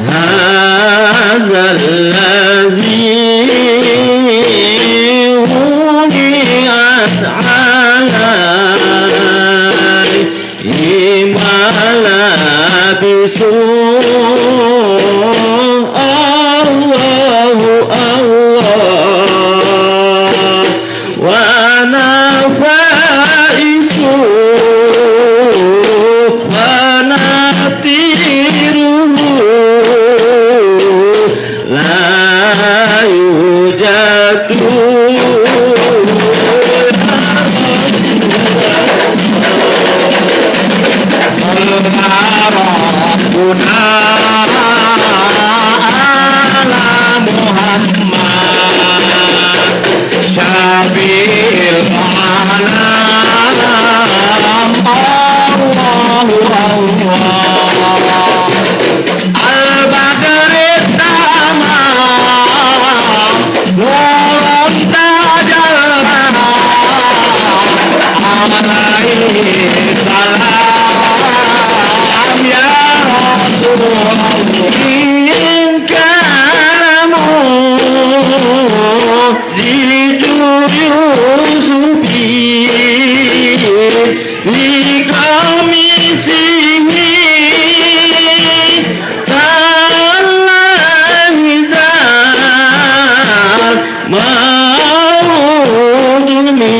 هذا الذي وضعت عليه ملابس الله وأنا فائز ونطير لا يوجد ربنا على محمد شفيع الأنام الله البدر التمام نور تجلى عليه السلام يا رسول الله إن كان مولد يوسف لقميصه تالله ذا مولود من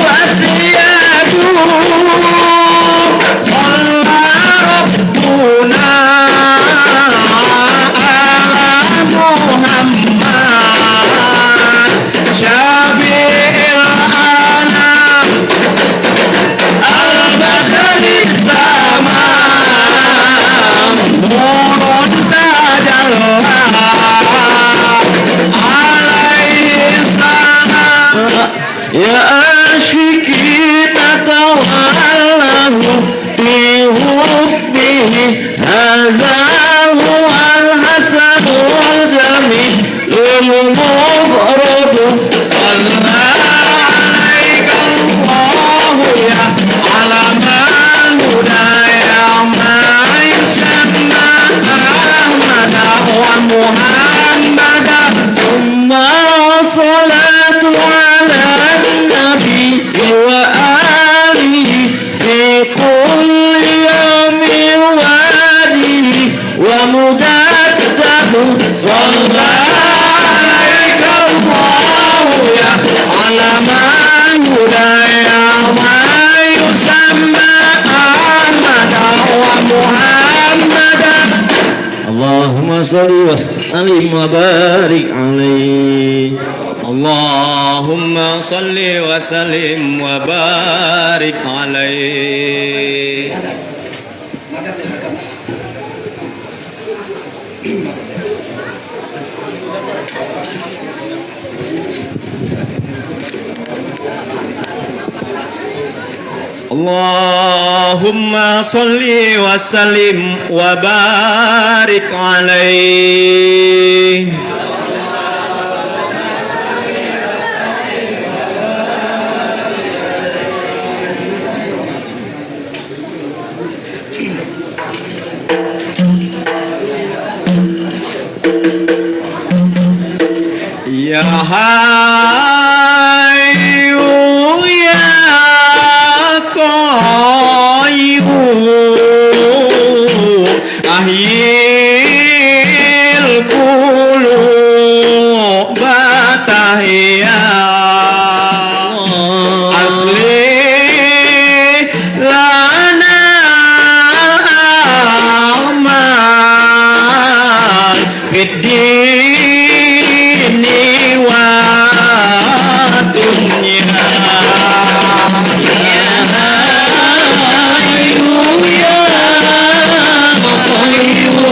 وأثياب صلى ربنا على محمد شفيع الأنام البدر التمام نور تجلى عليه السلام يا أشكي تتولاه بحبه هذا هو الحسن الجميل المفرد صلى عليك الله يا علم الهدى يا ما يسمى أحمد ومحمدا ثم الصلاة على النبي وآله في كل يوم وادي ومجدد صلى عليك الله يا علم الهدى يا ما يسمى أحمد ومحمدا اللهم صل وسلم وبارك عليه اللهم صل وسلم وبارك عليه اللهم صل وسلم وبارك عليه يا حي يا قيوم أحيي القلوب تحيا أصلح لنا الأعمال في الدين والدنيا يا حي يا قيوم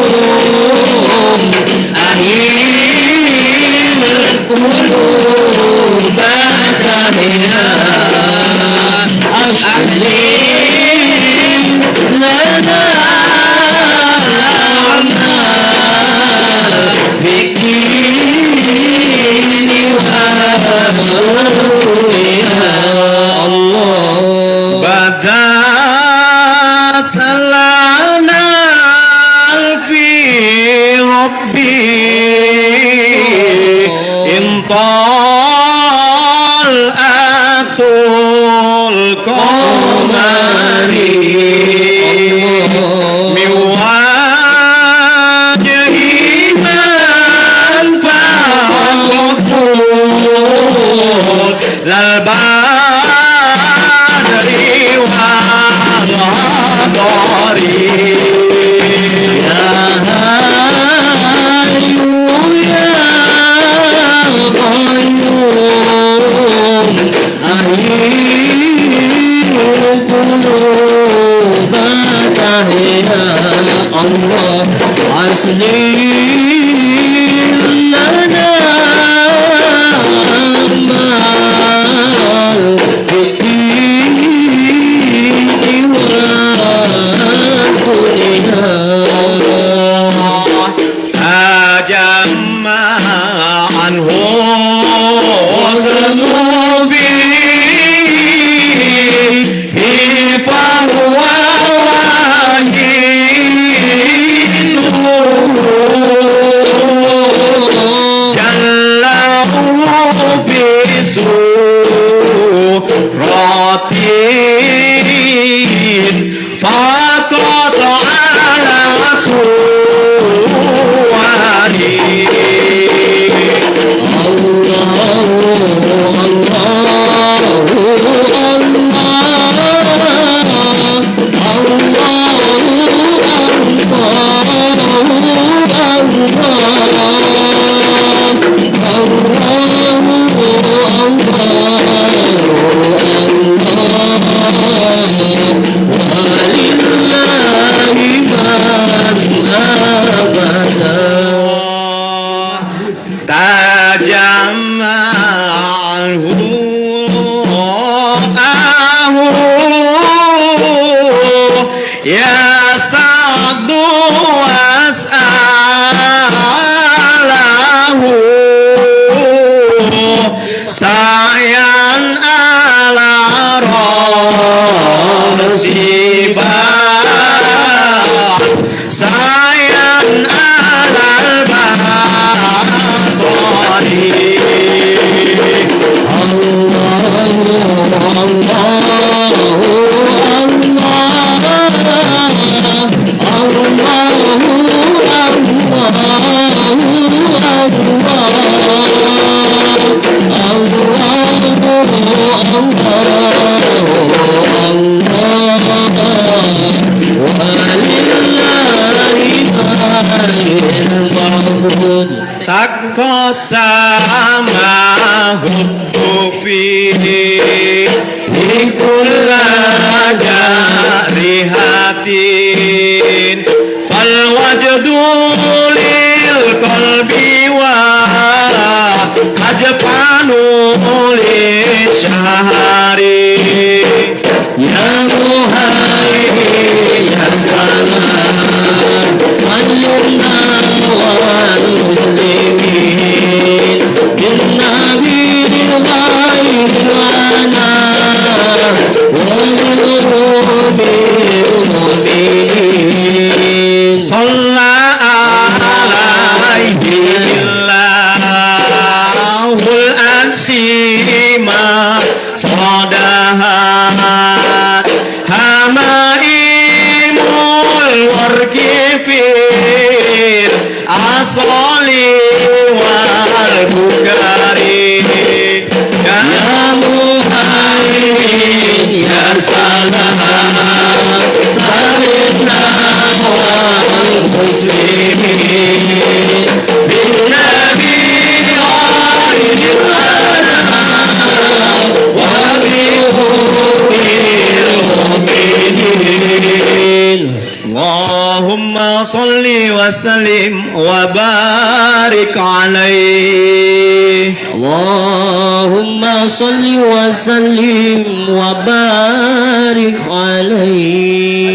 Allahumma salli wa sallim wa barik alaihi. Allahumma salli wa sallim wa barik alaihi.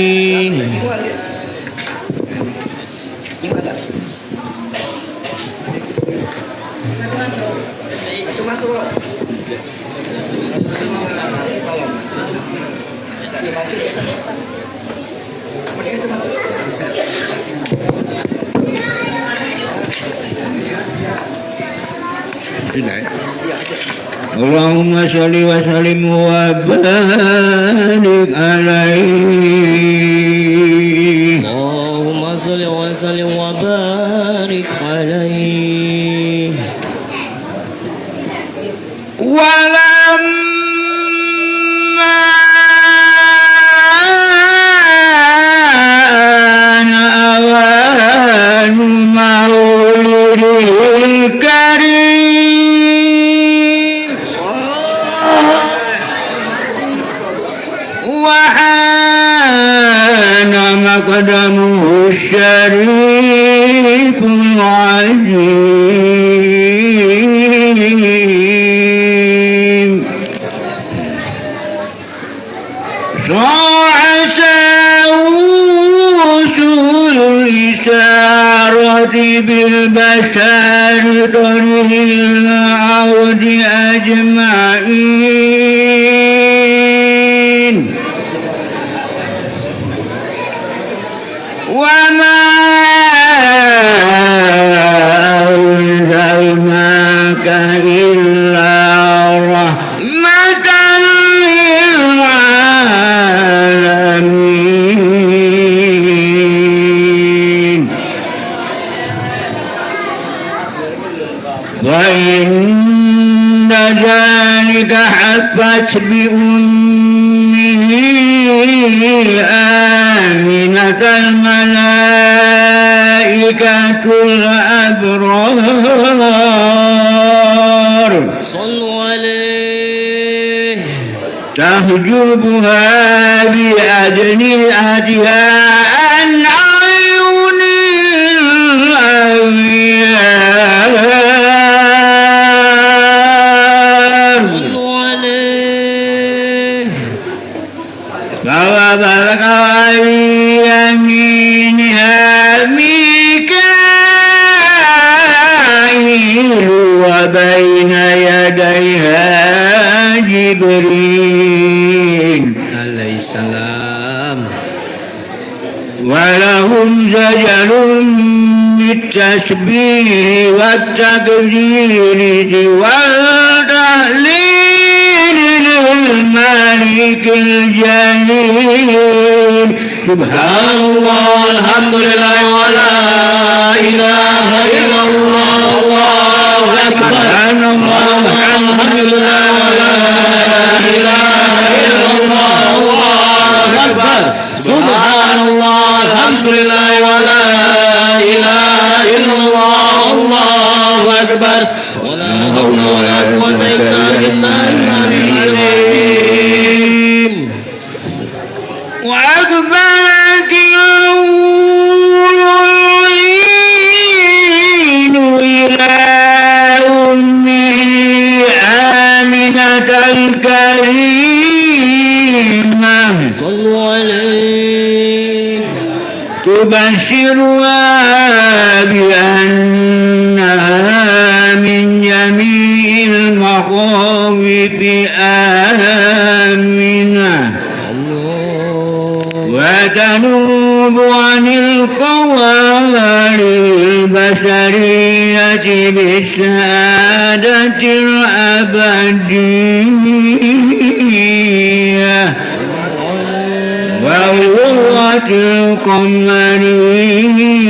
Allahumma sholli wa sallim wa barik alaihi. Allahumma sholli wa sallim wa barik alaihi. Walamma مقدمه الشريف العظيم الإشارة بالبشر طريق العود أجمعين وما أرسلناك إلا رحمة للعالمين وإن ذلك حفت بأمه آمنة الملائكة الأبرار صلوا عليه تحجبها بأجنحتها عن عيون الأنبياء صلوا عليه فوبرك عن يمينها ميكائيل وبين يديها جبريل عليه السلام ولهم زجر بالتسبيح والتكبير والتهليل للملك الجليل سبحان الله الحمد لله ولا إله إلا الله الله أكبر سبحان الله الحمد لله ولا إله إلا الله الله أكبر سبحان الله الحمد لله ولا إله إلا الله الله أكبر ولا حول ولا قوة إلا بالله العلي العظيم وأقبلت العين إلى أمه آمنة الكريمة صلوا عليه تبشرها بأنها من جميع المخاوف آمنة وتنوب عن القوارب البشرية بالسعادة الأبدية والغرة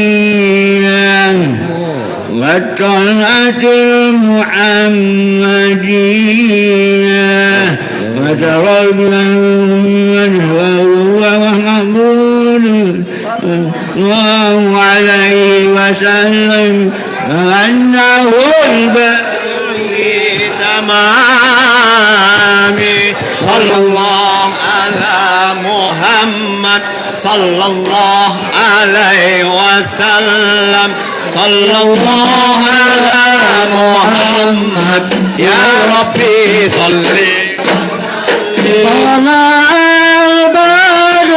القمرية والطلعة المحمدية وترى المن وهو محمود الله عليه وسلم أنه تمام صلى الله على محمد صلى الله عليه وسلم صلى الله على محمد يا ربي صل طلع البدر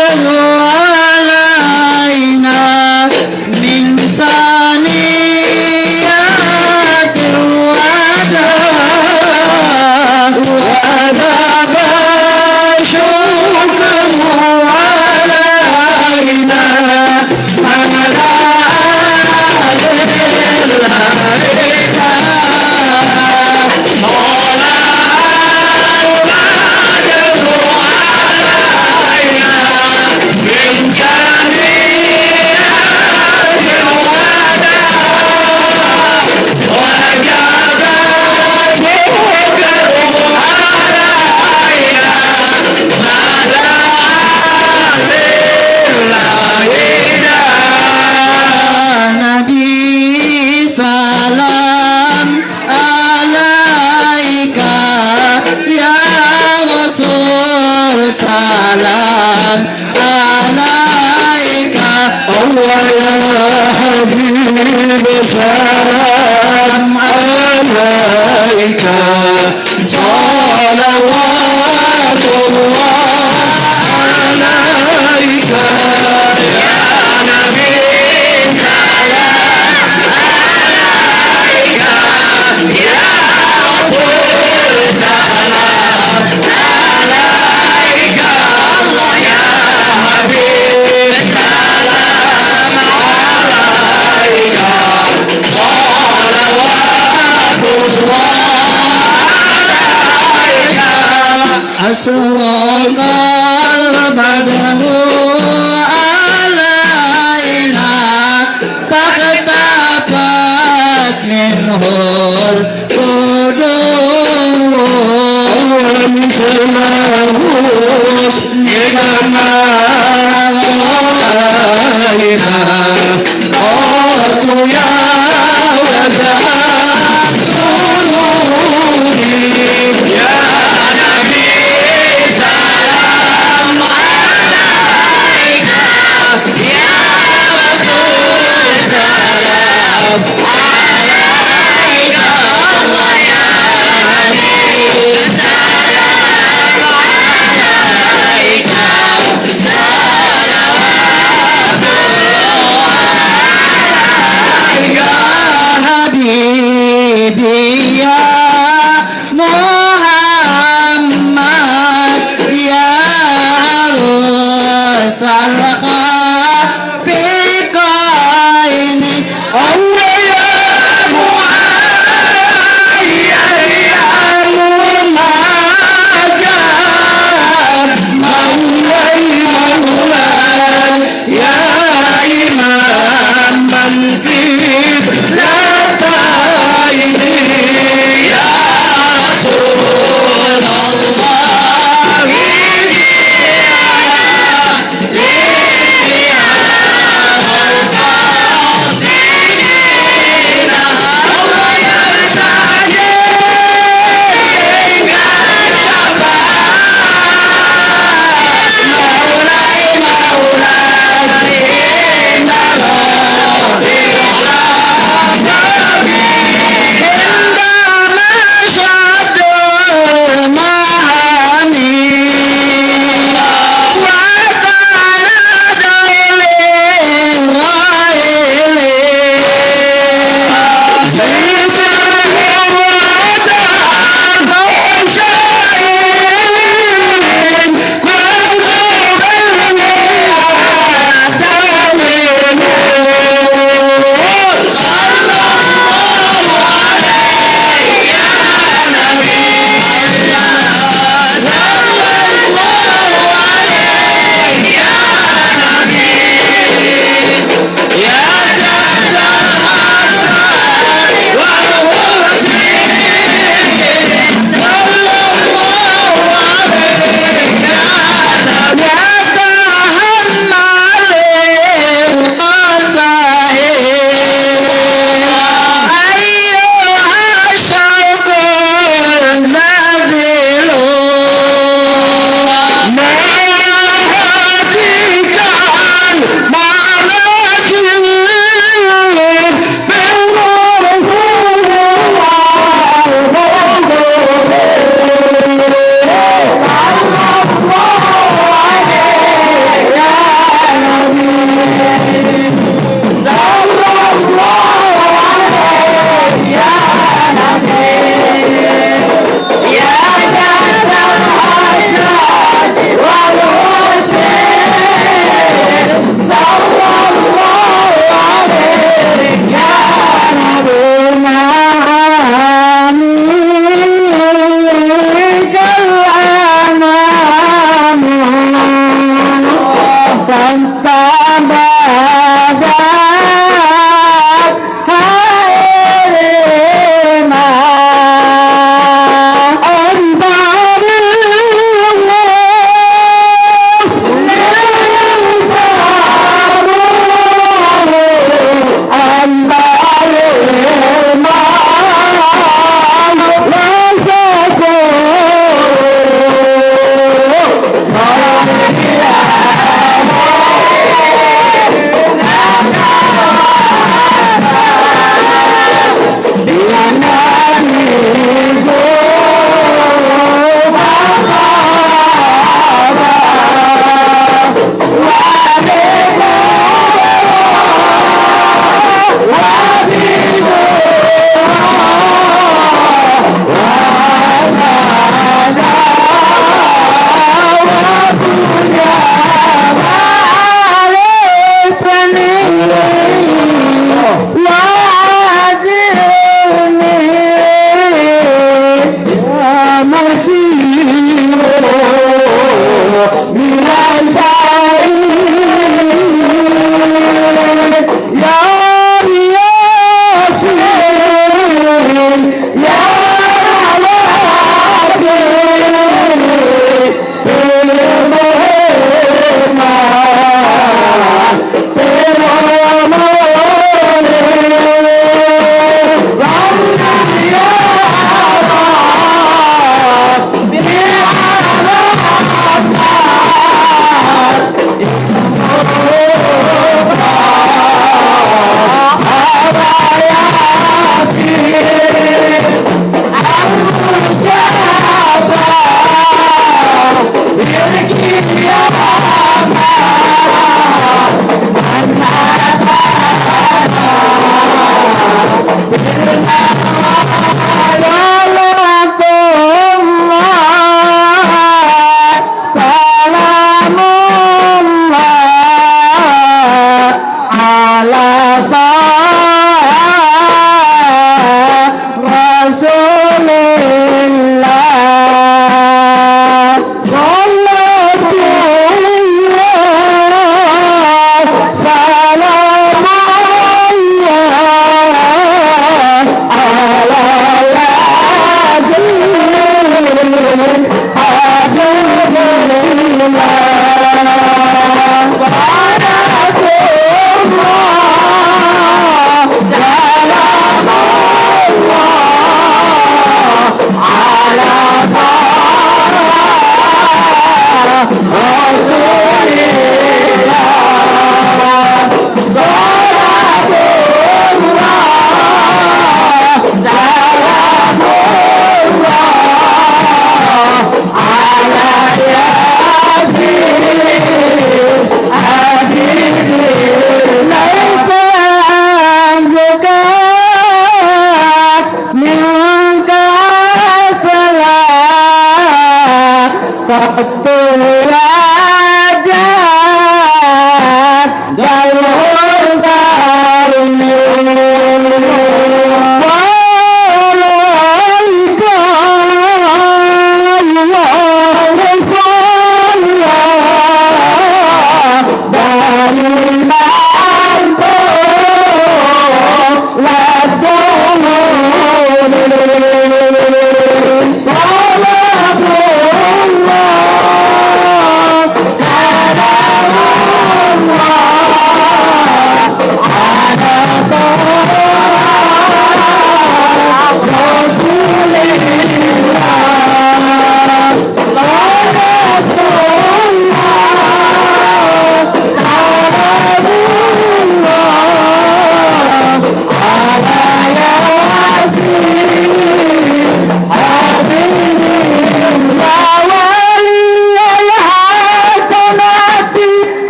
علينا من ثنيات الوداع وذاب الشكر علينا على ويا حبيب سلام عليك صلوات الله عليك يا نبي أشرق البدر علينا فاختفت منه القدور ومثله نعما علينا قلت يا وجه السرور يا نبي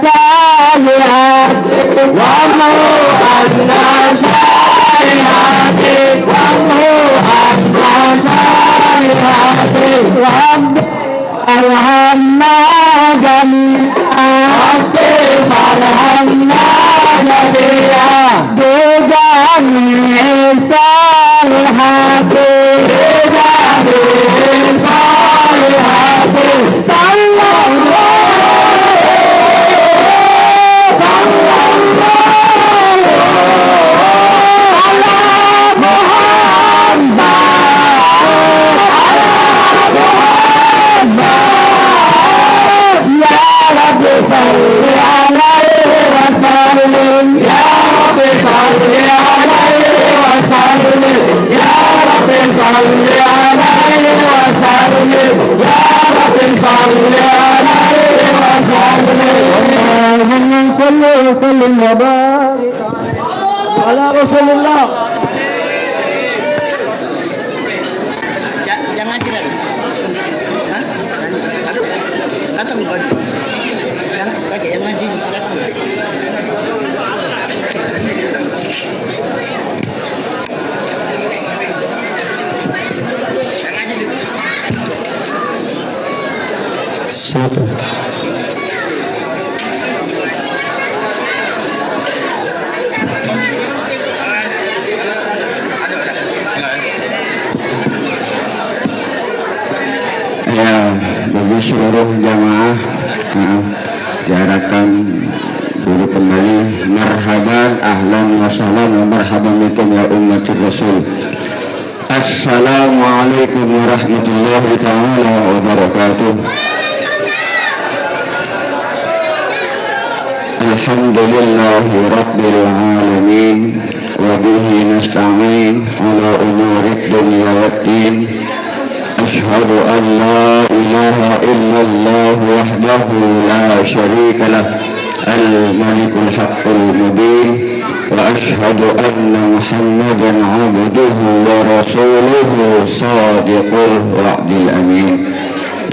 صالحات وامه عنا صالحات وامه عنا صالحات رب ارحمنا جميعا رب ارحمنا جميعا بجميع الصالحات بجميع الصالحات صلى وسلم وبارك على رسول الله. Jangan tidak. Hah? Datang lagi. Yang ngaji datang. Satu. Ya, bagi seluruh jamaah diharapkan duduk kembali. Marhaban, ahlan wa sahlan wa marhaban bikum ya ummatir rasul. Assalamualaikum warahmatullahi ta'ala wabarakatuh. Alhamdulillahi rabbil alamin wa bihi nasta'in ala umurid dunya waddin. أشهد أن لا إله إلا الله وحده لا شريك له الملك الحق المبين وأشهد أن محمدا عبده ورسوله صادق الوعد الأمين.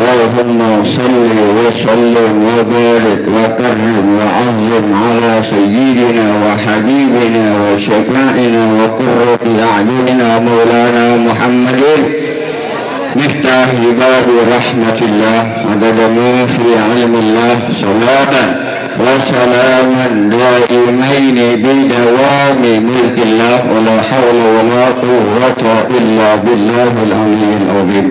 اللهم صل وسلم وبارك وكرم وعظم على سيدنا وحبيبنا وشفائنا وقرة أعيننا مولانا محمد مفتاح باب رحمة الله عدد ما في علم الله صلاة وسلاما دائمين بدوام ملك الله ولا حول ولا قوة إلا بالله العلي العظيم.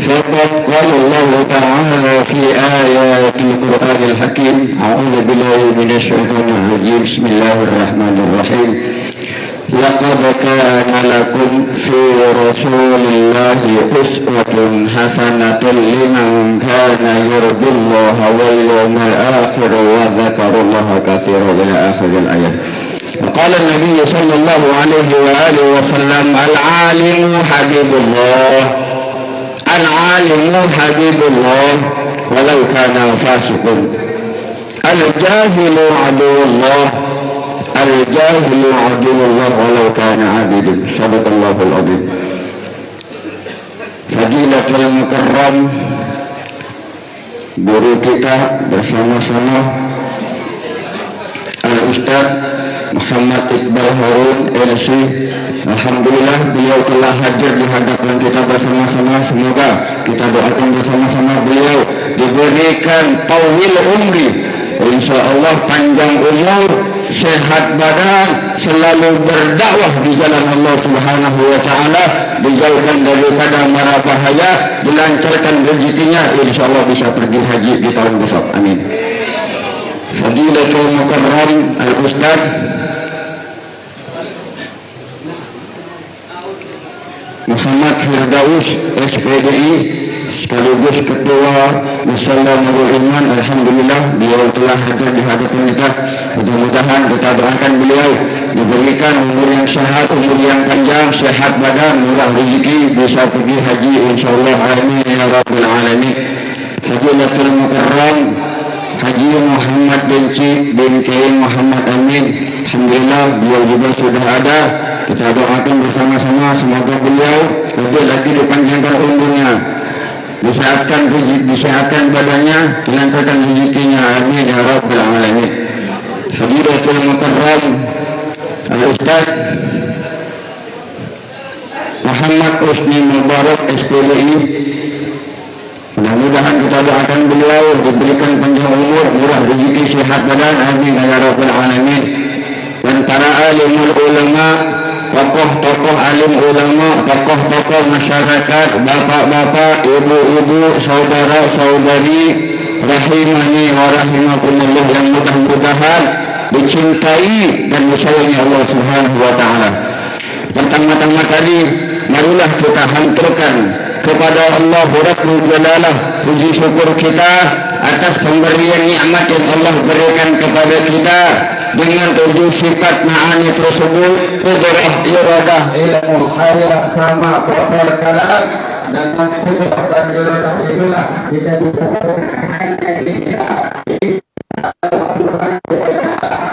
فقد قال الله تعالى في آيات القرآن الحكيم أعوذ بالله من الشيطان الرجيم بسم الله الرحمن الرحيم. لقد كان لكم في رسول الله أسوة حسنة لمن كان يرجو الله واليوم الآخر وذكر الله كثيرا إلى آخر الآية. وقال النبي صلى الله عليه وآله وسلم العالم حبيب الله العالم حبيب الله ولو كان فاسق. الجاهل عدو الله الجاهل عدو الله ولو كان عابدا. صدق الله العظيم. Fadilatul Mukarram, guru kita bersama-sama Al-Ustaz Muhammad Iqbal Harun LC. Alhamdulillah beliau telah hadir di hadapan kita bersama-sama. Semoga kita doakan bersama-sama beliau diberikan tawil umri, insya Allah panjang umur, sehat badan, selalu berdakwah di jalan Allah Subhanahu wa taala, dijauhkan daripada mara bahaya, dilancarkan rezekinya, insya Allah bisa pergi haji di tahun besok. Amin. Fadilatul Mukarram Al-Ustaz Muhammad Firdaus SPDI sekaligus Ketua Musalla Nurul Iman. Alhamdulillah beliau telah hadir di hadapan kita. Mudah-mudahan kita doakan beliau diberikan umur yang sehat, umur yang panjang, sehat badan, murah rezeki, bisa pergi haji insyaallah. Amin ya rabbal alamin. Fadilatul Mukarram Haji Muhammad bin Kiai Muhammad Amin. Alhamdulillah beliau juga sudah ada. Kita doakan bersama-sama semoga beliau lebih lagi dipanjangkan umurnya, disehatkan badannya, dilancarkan rezekinya, amin ya rabbal alamin. Fadilatul Mukarram Al-Ustaz Muhammad Husni Mubarak SPDI, mudah-mudahan kita doakan beliau diberikan panjang umur, murah rezeki, sehat badan, amin ya rabbal alamin. Dan para alimul ulama, tokoh-tokoh alim ulama, tokoh-tokoh masyarakat, bapak-bapak, ibu-ibu, saudara-saudari, rahimani wa rahimakumullah, yang mudah-mudahan dicintai dan disayangi Allah Subhanahu wa taala. Pertama-tama tadi, marilah kita hanturkan kepada Allah Rabbul Jalalah puji syukur kita atas pemberian nikmat yang Allah berikan kepada kita dengan 7 sifat ma'ani tersebut: qudrah, iradah, ilmu, khayal, sama, qatar, kalam. Dan qudrah dan iradah itulah kita bisa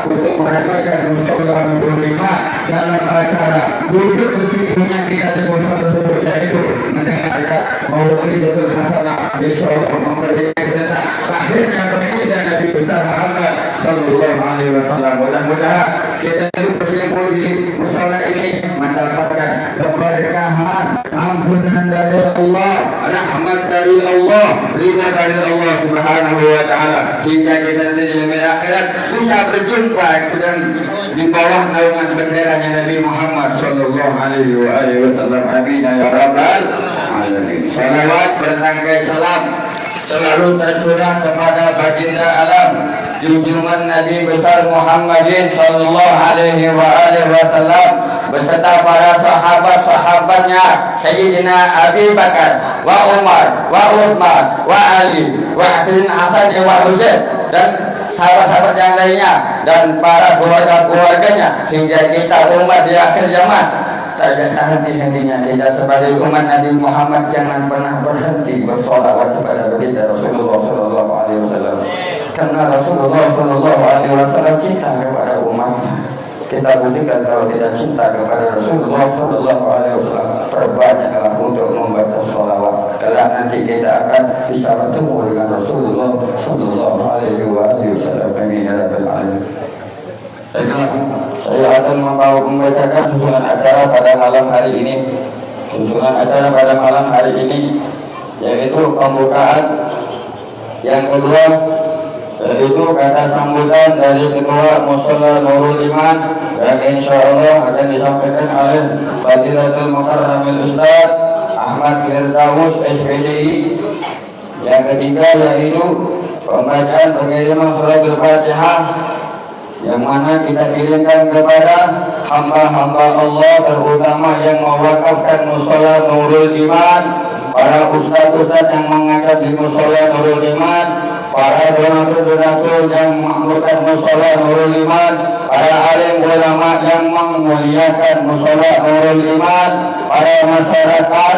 untuk mendapatkan musola berlima dalam acara duduk meskipun kita sebut tersebut, yaitu mendengarkan mau'izatul hasanah insyaallah memberikan kita akhirnya berkaitan Nabi besar Muhammad sallallahu alaihi wasallam. Mudah-mudahan kita berkumpul di musola ini mendapatkan keberkahan, ampunan dari Allah, rahmat dari Allah, ridha dari Allah Subhanahu wa taala, hingga kita di akhirat bisa berjumpa dan di bawah naungan benderanya Nabi Muhammad sallallahu alaihi wasallam. Amin ya rabbal alamin. Salawat bertangkai salam selalu tercurah kepada baginda alam, junjungan Nabi besar Muhammadin sallallahu alaihi wasallam beserta para sahabat-sahabatnya Sayyidina Abi Bakar wa Umar wa Uthman wa Ali wa Hasan wa Husain dan sahabat-sahabat yang lainnya dan para keluarga-keluarganya, hingga kita umat di akhir zaman tidak henti-hentinya kita sebagai umat Nabi Muhammad jangan pernah berhenti bersolawat kepada baginda Rasulullah sallallahu alaihi wasallam, karena Rasulullah sallallahu alaihi wasallam cinta kepada umatnya. Kita buktikan kalau kita cinta kepada Rasulullah sallallahu alaihi wasallam, perbanyaklah untuk membaca sholawat. Kalau nanti kita akan bisa bertemu dengan Rasulullah sallallahu alaihi wasallam. Amin ya rabbal alamin. Saya akan membacakan susunan acara pada malam hari ini. Susunan acara pada malam hari ini yaitu pembukaan, yang kedua yaitu kata sambutan dari Ketua Mushola Nurul Iman yang insya Allah akan disampaikan oleh Fadilatul Mukarramil Ustaz Ahmad Firdaus SPDI. Yang ketiga yaitu pembacaan pengiriman surat Al-Fatihah yang mana kita kirimkan kepada hamba-hamba Allah, terutama yang mewakafkan Mushola Nurul Iman, para ustaz-ustaz yang mengajar di Mushola Nurul Iman, para donatur-donatur yang memakmurkan Mushola Nurul Iman, para alim ulama yang memuliakan Mushola Nurul Iman, para masyarakat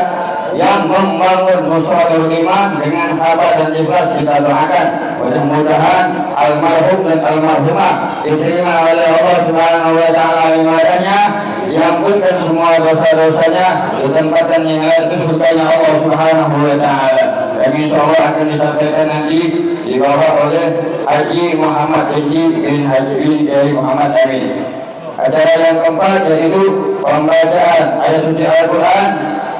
yang membangun Mushola Nurul Iman dengan sabar dan ikhlas. Kita doakan mudah-mudahan almarhum dan almarhumah diterima oleh Allah Subhanahu wa taala ibadahnya, diampunkan semua dosa-dosanya, ditempatkan yang lain ke surganya Allah Subhanahu wa taala. Kami insyaallah akan disampaikan nanti dibawa oleh Haji Muhammad bin Haji Muhammad Amin. Acara yang keempat yaitu pembacaan ayat suci Al-Quran,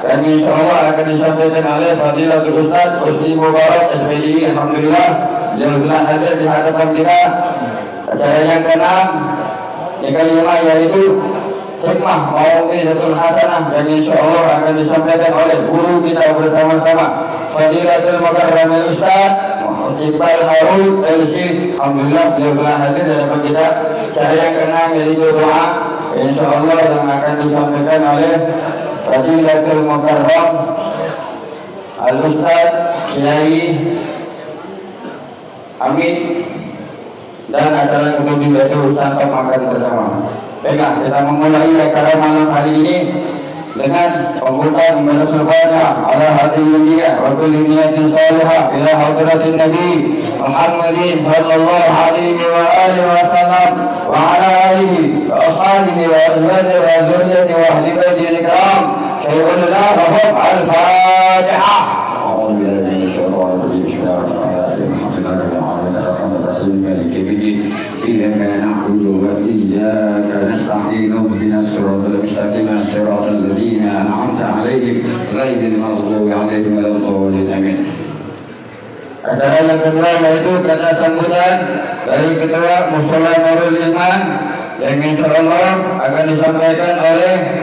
dan insyaallah akan disampaikan oleh Fadilatul Ustaz Husni Mubarak SPDI. Alhamdulillah beliau telah hadir di hadapan kita. Acara yang keenam, yang kelima yaitu hikmah mau'izatul hasanah, dan insyaallah akan disampaikan oleh guru kita bersama-sama Fadilatul Mukarramil Ustaz Iqbal Harun LC. Alhamdulillah beliau telah hadir di hadapan kita. Acara yang keenam yaitu doa, insyaallah yang akan disampaikan oleh Fadilatul Mukarram Al-Ustaz Kiai Amin, dan acara kemudian yaitu santap makan bersama. Baiklah, kita memulai acara malam hari ini dengan pembukaan membaca surah ala hadhihi niyah wa kulli niyatin salihah ila hadratin Nabi Muhammadin sallallahu alaihi wa alihi wasallam wa ala alihi wa ashabihi wa azwajihi wa dzurriyyatihi wa ahli baitihi al-kiram. Syai'un la rahab al-Fatihah. A'udzu billahi عليهم غير المغضوب عليهم ولا الضالين آمين. Acara yang kedua yaitu kata sambutan dari Ketua Mushola Nurul Iman yang insyaallah akan disampaikan oleh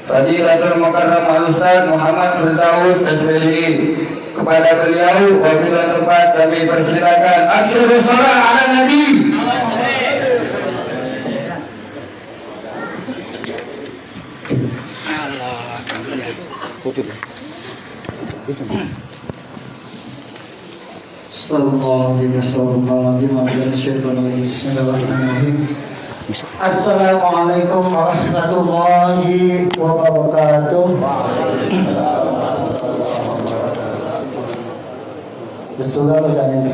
Fadilatul Mukarram Al-Ustaz Muhammad Firdaus SPDI. Kepada beliau wabillahi tempat kami persilakan. Asyhadu sholawat ala Nabi. Assalamualaikum warahmatullahi wabarakatuh. Besulah lo jangan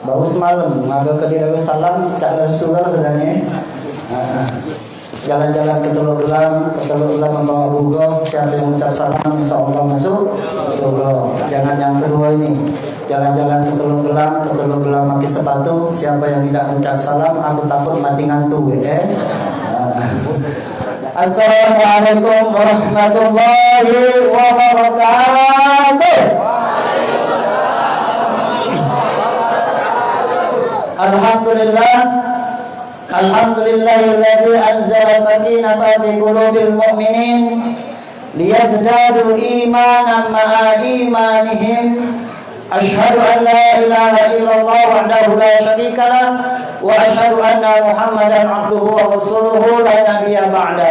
baru semalam ngabel ke dia salam tak ada sudah sebenarnya. Jalan-jalan ke Teluk Belang membawa bugo, siapa yang mengucap salam insyaallah masuk surga. Jangan yang kedua ini, jalan-jalan ke Teluk Belang pakai sepatu, siapa yang tidak mengucap salam aku takut mati ngantuk Assalamualaikum warahmatullahi wabarakatuh. Alhamdulillahilladzi anzala sakinata fi qulubil mu'minin liyazdadu imanan ma'a imanihim. Asyhadu an la ilaha illallah wahdahu la syarika lah wa asyhadu anna Muhammadan abduhu wa rasuluhu la nabiyya ba'da.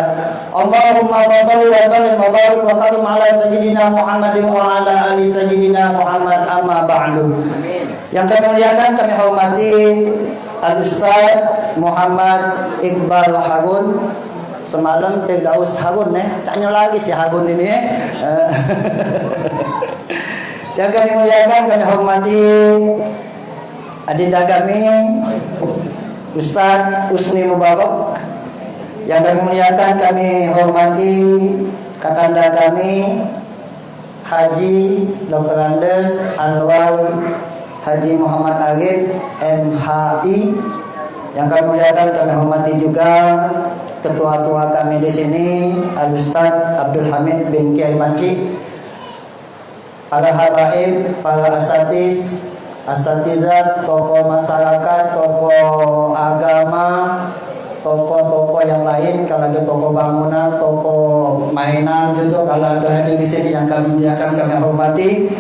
Allahumma shalli wa sallim wa barik wa karim ala sayyidina Muhammadin wa ala ali sayyidina Muhammad amma ba'du. Yang kami muliakan, kami hormati Al-Ustaz Muhammad Iqbal Harun. Semalam Firdaus Harun tanya lagi si Harun ini Yang kami muliakan, kami hormati adinda kami Ustaz Usni Mubarak. Yang kami muliakan, kami hormati kakanda kami Haji Dr. Andes Anwar Haji Muhammad Arif MHI. Yang kami muliakan, kami hormati juga ketua-tua kami di sini Al-Ustaz Abdul Hamid bin Kiai Manci, para habaib, para asatidzah, tokoh masyarakat, tokoh agama, tokoh-tokoh yang lain, kalau ada tokoh bangunan, tokoh mainan juga kalau ada hadir di sini yang kami muliakan, kami hormati.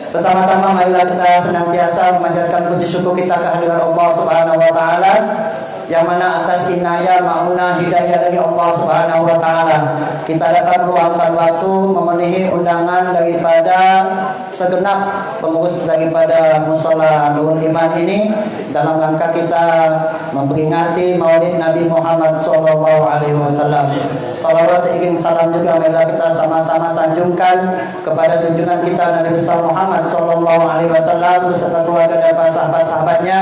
Pertama-tama marilah kita senantiasa memanjatkan puji syukur kita kehadiran Allah Subhanahu wa taala, yang mana atas inayah, maunah, hidayah dari Allah Subhanahu wa taala kita dapat meluangkan waktu memenuhi undangan daripada segenap pengurus daripada Mushola Nurul Iman ini dalam rangka kita memperingati Maulid Nabi Muhammad sallallahu alaihi wasallam. Salawat ingin salam juga marilah kita sama-sama sanjungkan kepada junjungan kita Nabi besar Muhammad sallallahu alaihi wasallam beserta keluarga dan para sahabat-sahabatnya,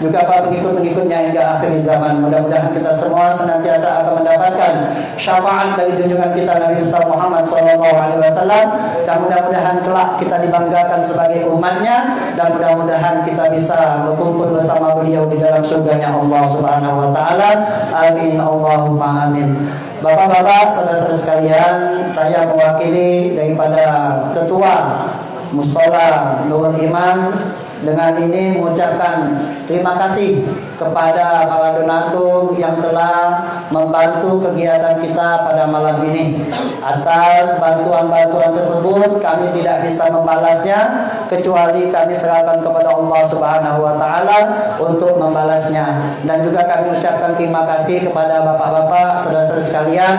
juga para pengikut-pengikutnya hingga akhir zaman. Mudah-mudahan kita semua senantiasa akan mendapatkan syafaat dari junjungan kita Nabi besar Muhammad sallallahu alaihi wasallam, dan mudah-mudahan kelak kita dibanggakan sebagai umatnya, dan mudah-mudahan kita bisa berkumpul bersama beliau di dalam surganya Allah Subhanahu wa taala. Amin Allahumma amin. Bapak-bapak, saudara-saudara sekalian, saya mewakili daripada Ketua Mushola Nurul Iman dengan ini mengucapkan terima kasih kepada para donatur yang telah membantu kegiatan kita pada malam ini. Atas bantuan-bantuan tersebut kami tidak bisa membalasnya kecuali kami serahkan kepada Allah Subhanahu wa taala untuk membalasnya. Dan juga kami ucapkan terima kasih kepada bapak-bapak, saudara-saudara sekalian,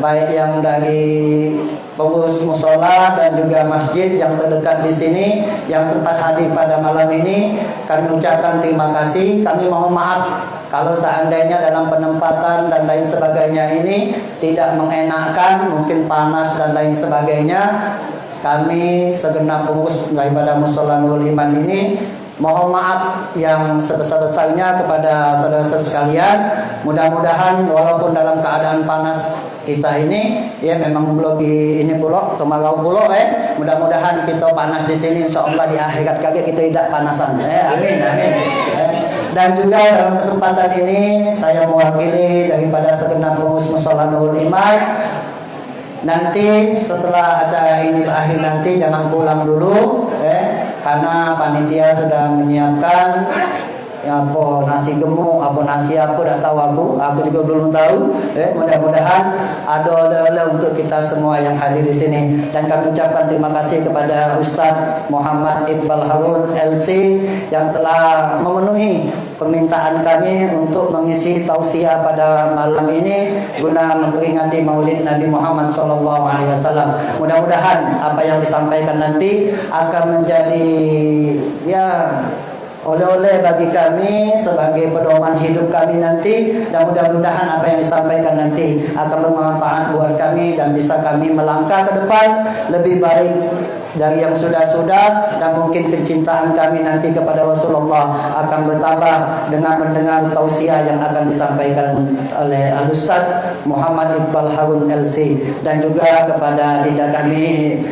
baik yang dari pengurus mushola dan juga masjid yang terdekat di sini yang sempat hadir pada malam ini. Kami ucapkan terima kasih. Kami mohon maaf kalau seandainya dalam penempatan dan lain sebagainya ini tidak mengenakan, mungkin panas dan lain sebagainya. Kami segenap pengurus daripada Mushola Nurul Iman ini mohon maaf yang sebesar-besarnya kepada saudara-saudara sekalian. Mudah-mudahan walaupun dalam keadaan panas kita ini, ya memang belum di ini pulau kemarau pulau, mudah-mudahan kita panas di sini, insyaallah di akhirat kagak kita tidak panasan. Amin amin. Dan juga dalam kesempatan ini saya mewakili daripada segenap pengurus Mushola Nurul Iman Nanti setelah acara ini berakhir nanti jangan pulang dulu, karena panitia sudah menyiapkan apa nasi gemuk, apa nasi apa tak tahu aku juga belum tahu. Mudah-mudahan ada oleh-oleh untuk kita semua yang hadir di sini. Dan kami ucapkan terima kasih kepada Ustaz Muhammad Iqbal Harun LC yang telah memenuhi permintaan kami untuk mengisi tausiah pada malam ini guna memperingati Maulid Nabi Muhammad SAW. Mudah-mudahan apa yang disampaikan nanti akan menjadi oleh-oleh bagi kami sebagai pedoman hidup kami nanti, dan mudah-mudahan apa yang disampaikan nanti akan bermanfaat buat kami dan bisa kami melangkah ke depan lebih baik dari yang sudah-sudah, dan mungkin kecintaan kami nanti kepada Rasulullah akan bertambah dengan mendengar tausiah yang akan disampaikan oleh Al-Ustaz Muhammad Iqbal Harun LC. Dan juga kepada dinda kami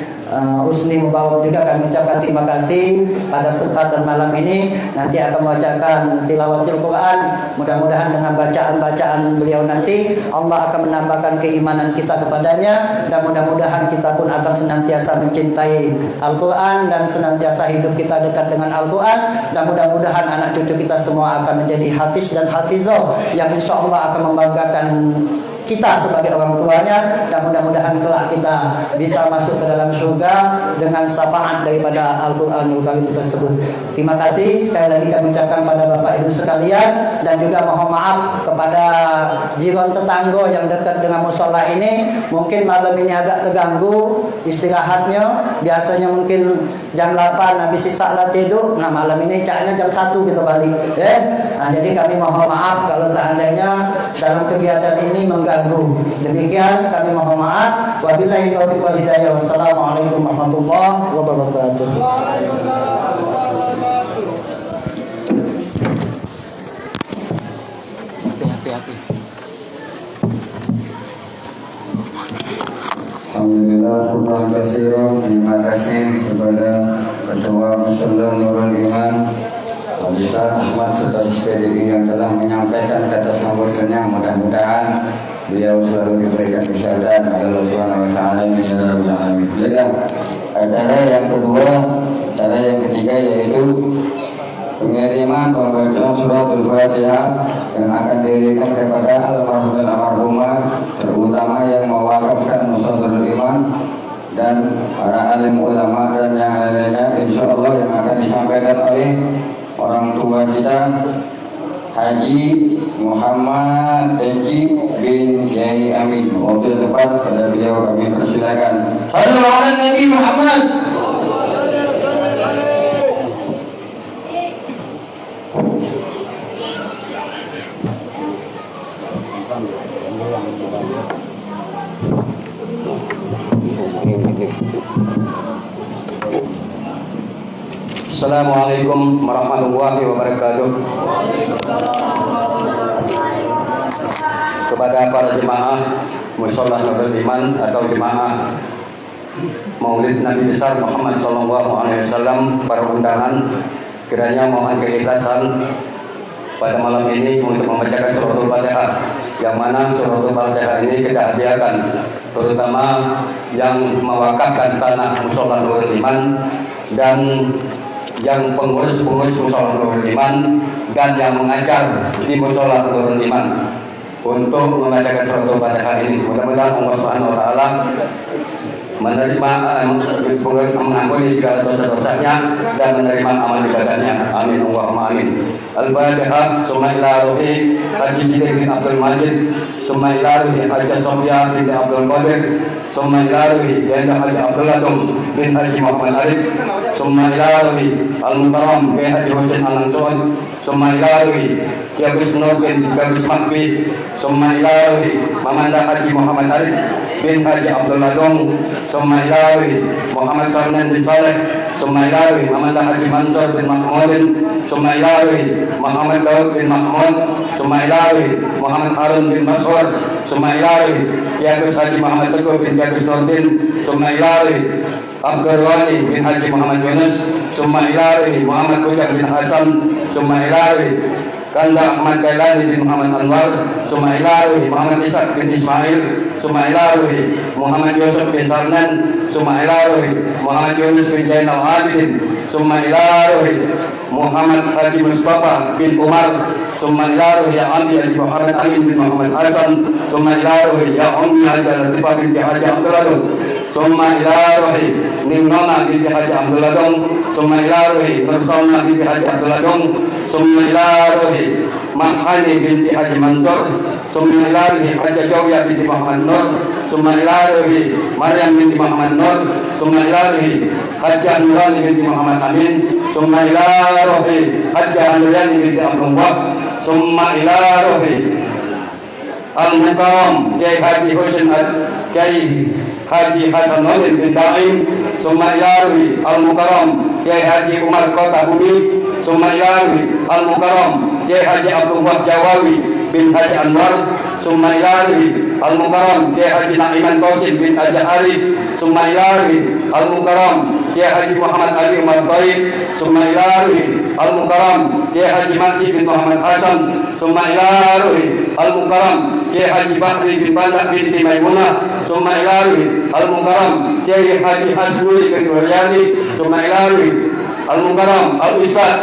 Usni Mubarak juga kami ucapkan terima kasih pada kesempatan malam ini. Nanti akan membacakan tilawatil Quran. Mudah-mudahan dengan bacaan-bacaan beliau nanti Allah akan menambahkan keimanan kita kepadanya, dan mudah-mudahan kita pun akan senantiasa mencintai Al-Quran dan senantiasa hidup kita dekat dengan Al-Quran. Dan mudah-mudahan anak cucu kita semua akan menjadi hafiz dan hafizah yang insya Allah akan membanggakan kita sebagai orang tuanya, dan mudah-mudahan kelak kita bisa masuk ke dalam surga dengan syafaat daripada Al-Quranul Karim tersebut. Terima kasih sekali lagi kami ucapkan pada Bapak Ibu sekalian, dan juga mohon maaf kepada jiran tetangga yang dekat dengan musola ini. Mungkin malam ini agak terganggu istirahatnya. Biasanya mungkin jam 8 habis salat tidur. Nah malam ini kayaknya jam 1 kita balik. Nah jadi kami mohon maaf kalau seandainya dalam kegiatan ini mengganggu. Demikian kami mohon maaf. Wabillahi taufiq wal hidayah. Wassalamualaikum warahmatullahi wabarakatuh. Alhamdulillah, terima kasih kepada Ketua Muslim Nurul Iman Al-Ustaz Ahmad Sultan SPDI yang telah menyampaikan kata sambutannya. Mudah-mudahan beliau selalu diberikan kesehatan oleh Allah Subhanahu wa taala. Acara yang kedua, acara yang ketiga yaitu pengiriman pembacaan suratul Fatihah yang akan diberikan kepada almarhum dan almarhumah, terutama yang mewakafkan Nusratul Iman dan para alim ulama dan yang lainnya, insya Allah yang akan disampaikan oleh orang tua kita Haji Muhammad Haji bin Kiai Amin. Waktu tepat pada beliau kami persilakan. Sallu ala Nabi Muhammad. Assalamualaikum warahmatullahi wabarakatuh. Kepada para jemaah Mushola Nurul Iman atau jemaah Maulid Nabi besar Muhammad SAW, para undangan, kiranya mohon keikhlasan pada malam ini untuk membacakan suratul Fatihah, yang mana suratul Fatihah ini kita hadiahkan terutama yang mewakafkan tanah Mushola Nurul Iman dan yang pengurus-pengurus Mushola Nurul Iman dan yang mengajar di Mushola Nurul Iman untuk membacakan suratul Fatihah ini. Mudah-mudahan Allah Subhanahu wa taala menerima mengampuni segala dosa-dosanya dan menerima amal ibadahnya. Amin Allahumma amin. Al-Fatihah. Summa ila ruhi Haji Jidir bin Abdul Majid, summa ila ruhi Haji Sofia bin Abdul Qadir, summa ila ruhi Yanda Haji Abdul Adum bin Haji Muhammad Arif, summa ila ruhi Al-Mukarram bin Haji Husain Al-Ansur, summa ila ruhi Kiai Nur bin Garis Makbi, summa ila ruhi Mamanda Haji Muhammad Arif bin Haji Abdul Adum, summa ila ruhi Muhammad Sarnan bin Saleh, summa ila ruhi Mamanda Haji Mansur bin Mahmudin, summa ila ruhi Muhammad Daud bin Mahmud, summa ila ruhi Muhammad Harun bin Mas'ud, summa ila ruhi Kiai Haji Muhammad Teguh bin Kiai Nurdin, summa ila ruhi Abdul Wali bin Haji Muhammad Yunus, summa ila ruhi Muhammad Bujang bin Hasan, summa ila ruhi Kanda Ahmad Kailani bin Muhammad Anwar, summa ila ruhi Muhammad Ishaq bin Ismail, summa ila ruhi Muhammad Yusuf bin Sarnan, summa ila ruhi Muhammad Yunus bin Zainal Abidin, summa ila ruhi Muhammad Haji Mustafa bin Umar, summa ila ruhi ya Amdi Haji Muhammad Amin bin Muhammad Hasan, summa ila ruhi ya Ummi Haji Latifah binti Haji Abdullah, summa ila ruhi Nimnona binti Haji Abdullah, summa ila ruhi Nursalna binti Haji Abdullah, summa ila ruhi Mahani binti Haji Mansur, summa ila ruhi Haji Jawiyah binti Muhammad Nur, summa ila ruhi Maryam binti Muhammad Nur, summa ila ruhi Haji Nurani binti Muhammad Amin, summa ila ruhi Haji Anurani binti Abdul Wahab, summa ila ruhi Al-Mukarram Kiai Haji Husain Kiai Haji Hasan Nordin bin Daim, summa ila ruhi Al-Mukarram Kiai Haji Umar Kota Bumi, summa ila ruhi Al-Mukarram Kiai Haji Abdul Wahab Jawawi bin Haji Anwar, summa ila ruhi Al-Mukarram Kiai Haji Na'iman Qasim bin Haji Arif, summa ila ruhi Al-Mukarram Kiai Haji Muhammad Ali Umar Taib, summa ila ruhi Al-Mukarram Kiai Haji Makji bin Muhammad Hasan, summa ila ruhi Al-Mukarram Kiai Haji Bahri bin Bandak binti Maimunah, summa ila ruhi Al-Mukarram Kiai Haji Hasbuli bin Waryani, summa ila ruhi Al-Mukarram Al-Ustaz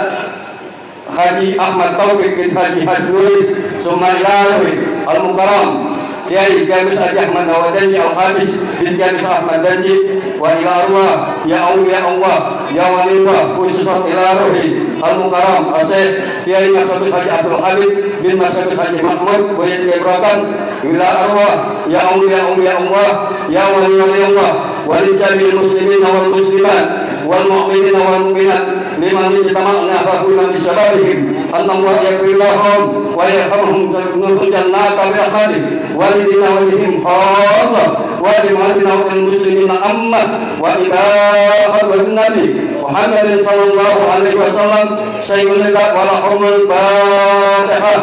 Haji Ahmad Taufik bin Haji Hasbuli, summa ila ruhi Al-Mukarram Kiai Gamis Haji Ahmad Dawadanji Al-Habis bin Gamis Ahmad Danji, wa ila arwah ya Allah ya walillah khususat ila ruhi Al-Mukarram Asyik Kiai Masabis Haji Abdul Hamid bin Masabis Haji Mahmud Wajid Kebratan, ila arwah ya Allah ya walillah walil jami'il muslimin wal muslimat wal mu'minin wal mu'minat liman ijtama'na fahuna bisababihim Allah yaghfir lahum wa yarhamhum wa jannata bi rahmatih walidina walihim khassa wa limadina wal muslimina amma wa ila hadratin nabi Muhammadin sallallahu alaihi wasallam sayyidul wal humul fatihah.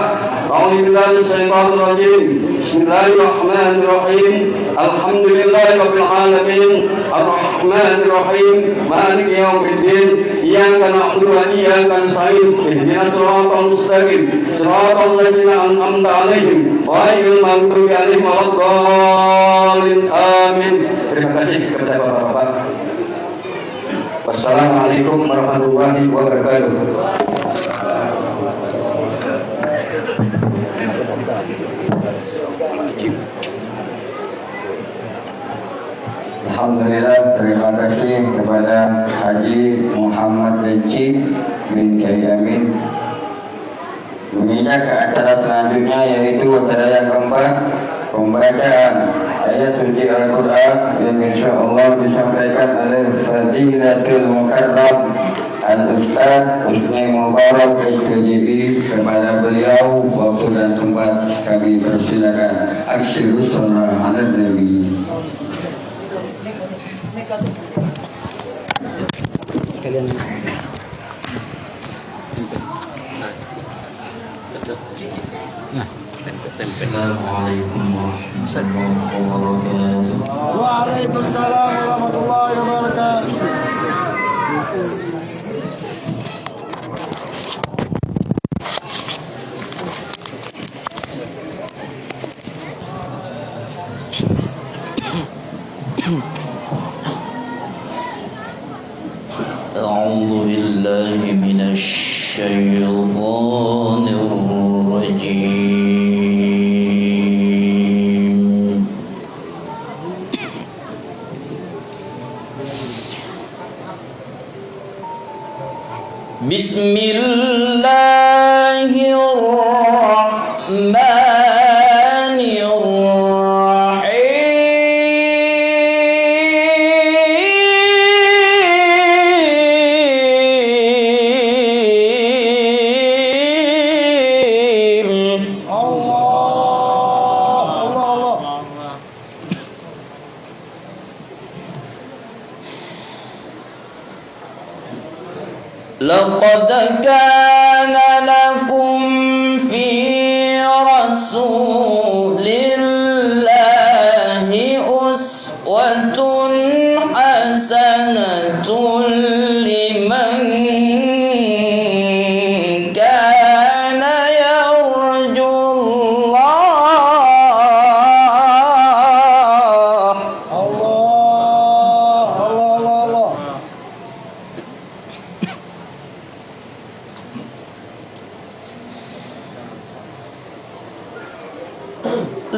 A'udzu billahi minasyaitonir rajim. Bismillahirrahmanirrahim. Alhamdulillahirabbil alamin. Arrahmanir rahim. Maliki yaumiddin. Iyyaka na'budu wa iyyaka nasta'in. Ihdinas siratal mustaqim. Siratal ladzina an'amta 'alaihim ghairil maghdubi 'alaihim waladdallin. Amin. Terima kasih kepada Bapak-bapak. Wassalamualaikum warahmatullahi wabarakatuh. Alhamdulillah, terima kasih kepada Haji Muhammad Benci bin Kiai Amin. Menginjak ke acara selanjutnya yaitu acara yang keempat, pembacaan ayat suci Al-Quran yang insyaallah disampaikan oleh Fadilatul Mukarram Al-Ustaz Husni Mubarak SPDB. Kepada beliau waktu dan tempat kami persilakan. Aksirus sallallahu alaihi Sekalian Assalamualaikum warahmatullahi wabarakatuh. Waalaikumsalam warahmatullahi wabarakatuh. A'udzu billahi minasy syaithanir rajim. لقد كان لكم في رسول الله أسوة حسنة لمن كان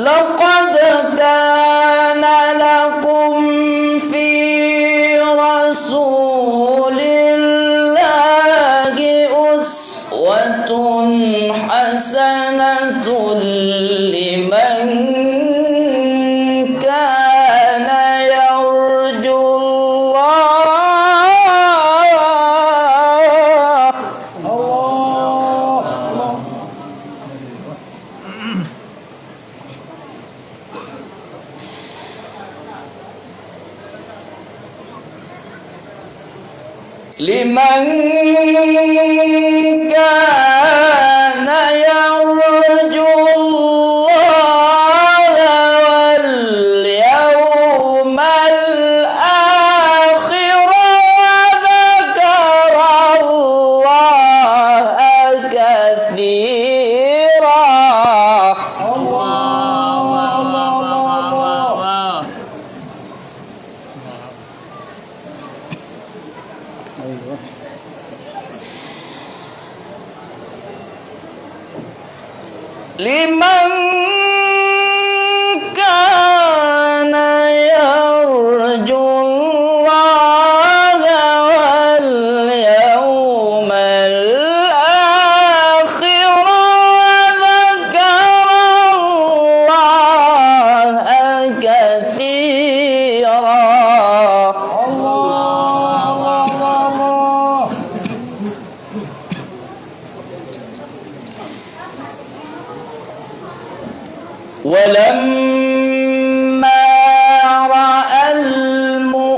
لقد كان لكم في رسول الله أسوة حسنة لمن كان يرجو الله لمن كان يرجو الله واليوم الآخر وذكر الله كثيرا لمن كان يرجو الله واليوم الآخر وذكر الله كثيرا ولما رأى المؤمنون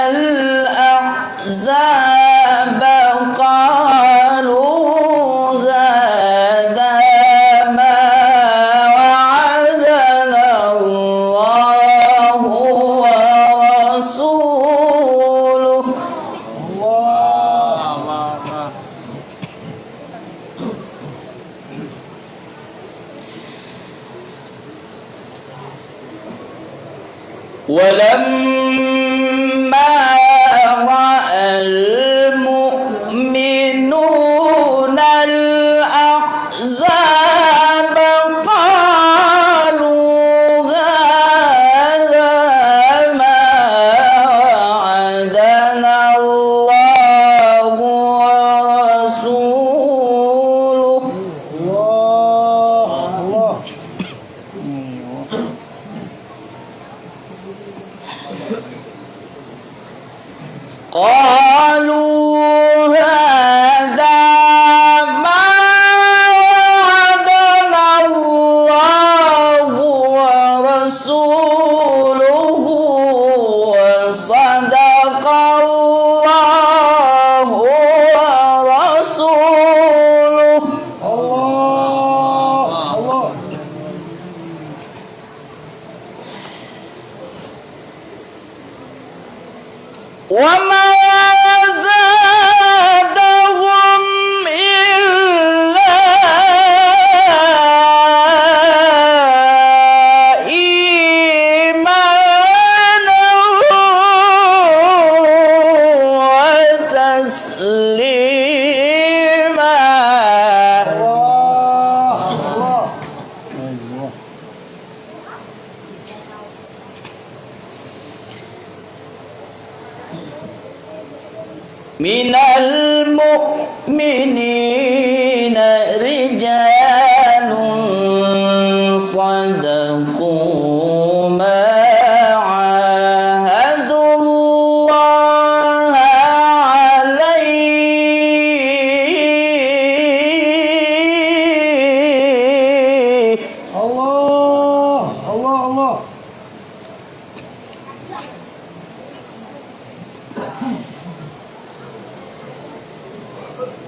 الأحزاب قالوا هذا ما وعدنا الله ورسوله ولما رأى المؤمنون الأحزاب قالوا هذا ما وعدنا الله ورسوله قالوا هذا ما وعدنا الله ورسوله وصدق الله ورسوله وما زادهم إلا إيمانا وتسليما من المؤمنين رجال صدقوا ما عاهدوا الله عليه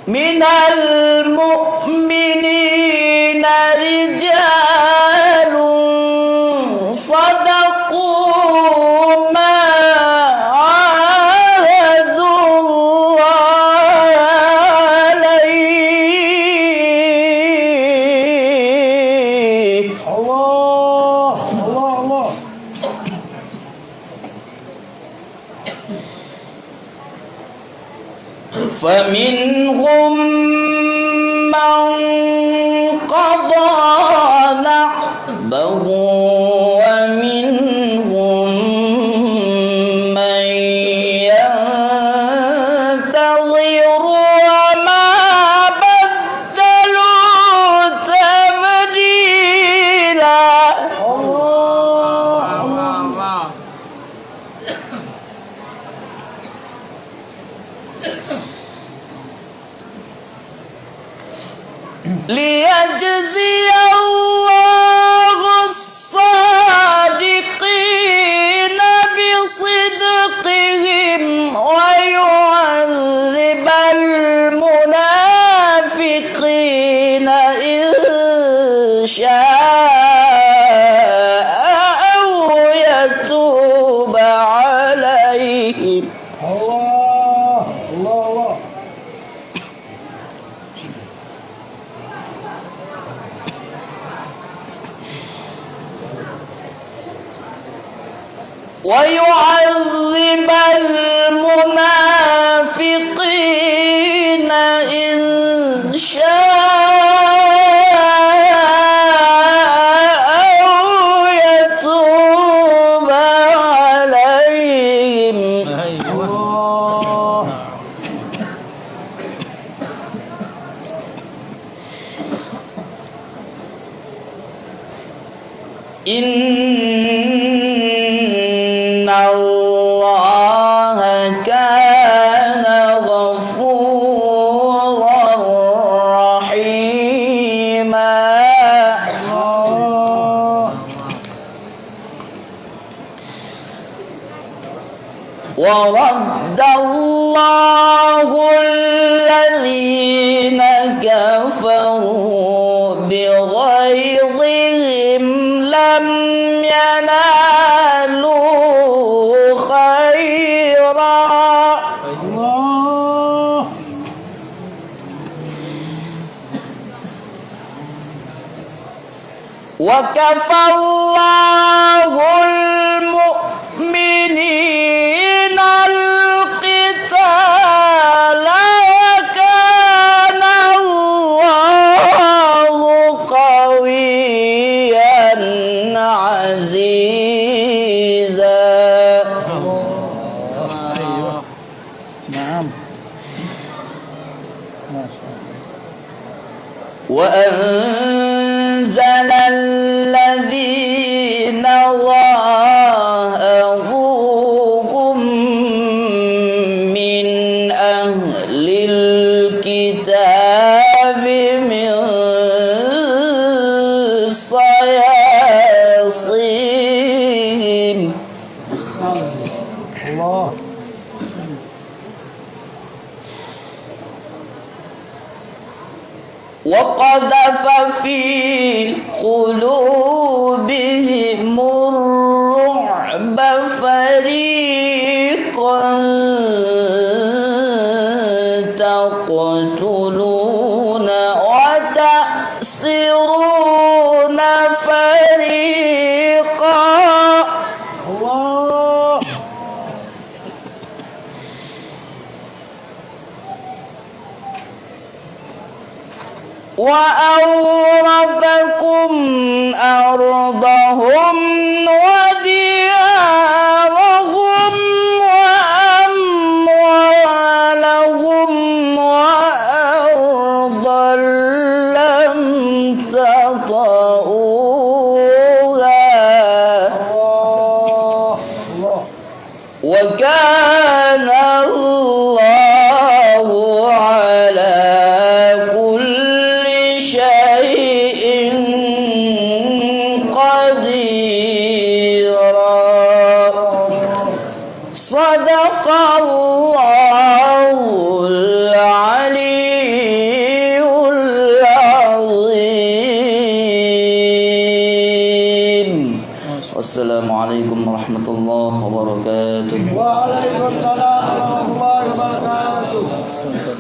من المؤمنين رجال صدقوا ما عاهدوا الله عليه فمنهم من قضى ربه ومنهم من ينتظر وما بدلوا تبديلا. ليجزي الله الصادقين بصدقهم ويعذب المنافقين إن شاء أو يتوب عليهم. ويعذب المنافقين إن شاء أو يتوب عليهم. إن الله كان غفورا رحيما. ورد الله الذين كفروا بغيظهم لم ينالوا خيرا وكفى الله المؤمنين القتال وكان الله قويا عزيزا. نعم. وأنزل الذين ظاهروهم من أهل الكتاب من صياصيهم الله. وقذف في قلوبهم الرعب فريقا تقتلون وتأسرون فريقا. الله. وأورثكم أرضهم وديارهم وأموالهم وأرضا لم تطئوها وكان الله على كل شيء قديرا. صدق الله العلي العظيم. والسلام عليكم ورحمة الله وبركاته. Waalaikumsalam warahmatullahi wabarakatuh.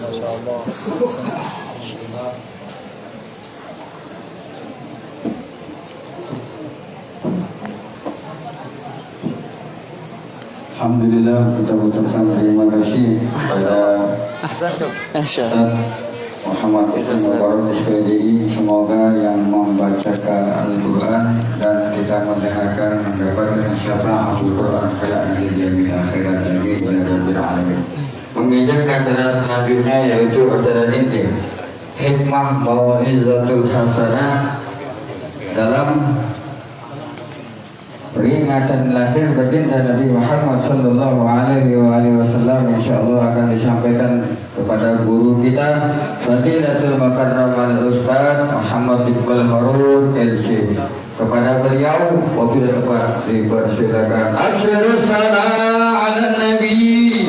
Masyaallah. Alhamdulillah, kita ucapkan terima kasih kepada Masya Allah. Muhammad Hussein Mubarak SPDI, semoga yang membacakan Al-Quran dan kita mendengarkan mendapatkan syafaat Al-Quran pada nanti di akhirat. Amin ya rabbal alamin. Menginjak acara selanjutnya yaitu acara inti hikmah mau'izatul hasanah dalam peringatan lahir baginda Nabi Muhammad sallallahu alaihi wasallam, insyaallah akan disampaikan kepada guru kita Fadilatul Mukarramal Ustaz Muhammad Iqbal Harun LC. Kepada beliau wabil tepat dipersilakan. Asyhadu salam ala nabi.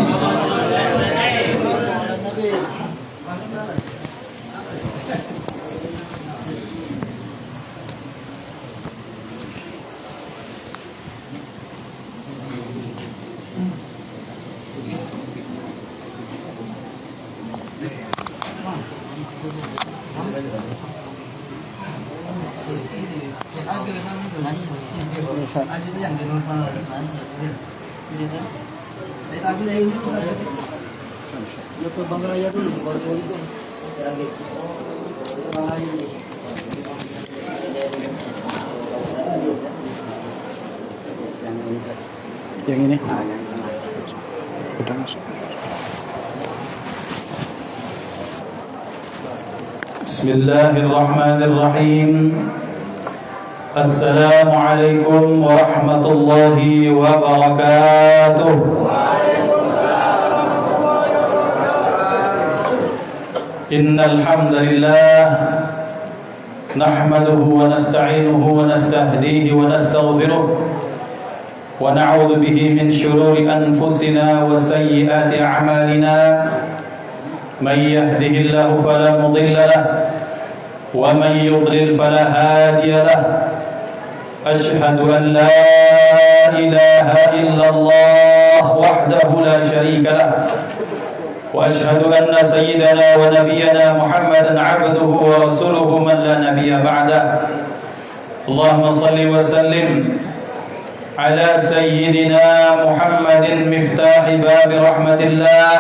Yang ini. Bismillahirrahmanirrahim. Assalamualaikum warahmatullahi wabarakatuh. Innal hamdalillah nahmaduhu wa nasta'inuhu wa nastahdihi wa nastaghfiruh wa na'udzu bihi min shururi anfusina wa sayyiati a'malina. Man yahdihillahu fala mudilla lahu ومن يضلل فلا هادي له أشهد أن لا إله إلا الله وحده لا شريك له وأشهد أن سيدنا ونبينا محمدا عبده ورسوله من لا نبي بعده اللهم صل وسلم على سيدنا محمد مفتاح باب رحمة الله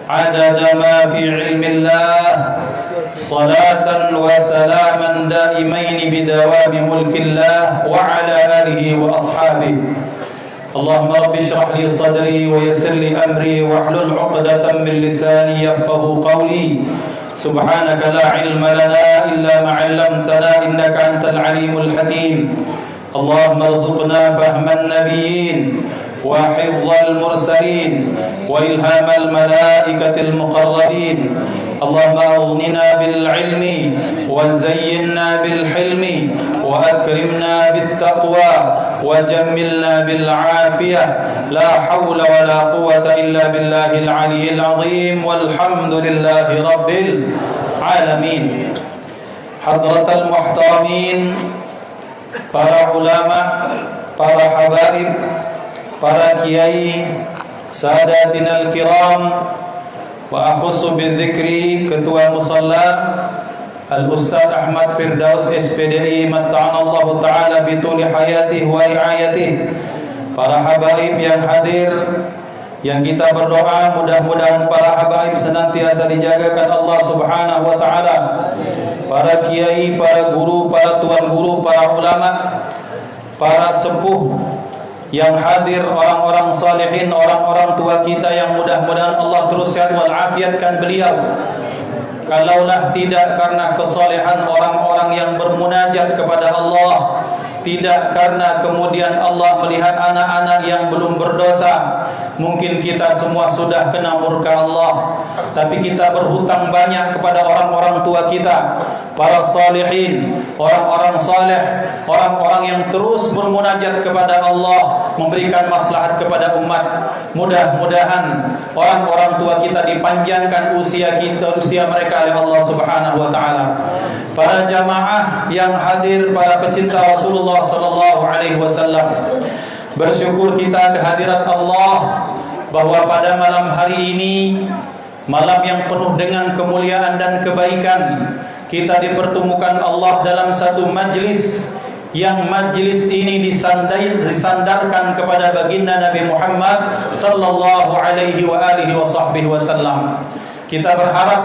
عدد ما في علم الله صلاة وسلاما دائمين بدوام ملك الله وعلى آله وأصحابه اللهم رب اشرح لي صدري ويسر لي أمري واحلل عقدة من لساني يفقه قولي سبحانك لا علم لنا إلا ما علمتنا إنك أنت العليم الحكيم اللهم ارزقنا فهم النبيين وحفظ المرسلين وإلهام الملائكة المقربين اللهم أغننا بالعلم وزينا بالحلم وأكرمنا بالتقوى وجملنا بالعافية لا حول ولا قوة إلا بالله العلي العظيم والحمد لله رب العالمين. حضرة المحترمين, para ulama, para habaib, para kiai, sadatinal kiram, wa akhussu bidzikri ketua musalla Al-Ustaz Ahmad Firdaus SPDI matta'anallahu ta'ala bituli hayatihi wa riayatihi, para habaib yang hadir, yang kita berdoa mudah-mudahan para habaib senantiasa dijagakan Allah Subhanahu wa ta'ala, para kiai, para guru, para tuan guru, para ulama, para sepuh yang hadir, orang-orang salihin, orang-orang tua kita yang mudah-mudahan Allah terus sehat walafiatkan beliau. Kalaulah tidak karena kesalehan orang-orang yang bermunajat kepada Allah, tidak karena kemudian Allah melihat anak-anak yang belum berdosa, mungkin kita semua sudah kena murka Allah. Tapi kita berhutang banyak kepada orang-orang tua kita, para salihin, orang-orang saleh, orang-orang yang terus bermunajat kepada Allah, memberikan maslahat kepada umat. Mudah-mudahan orang-orang tua kita dipanjangkan usia mereka oleh Allah Subhanahu wa taala. Para jamaah yang hadir, para pecinta Rasulullah sallallahu alaihi wasallam, bersyukur kita kehadirat Allah bahwa pada malam hari ini, malam yang penuh dengan kemuliaan dan kebaikan, kita dipertemukan Allah dalam satu majlis, yang majlis ini disandarkan kepada baginda Nabi Muhammad sallallahu alaihi wa alihi wasallam. Kita berharap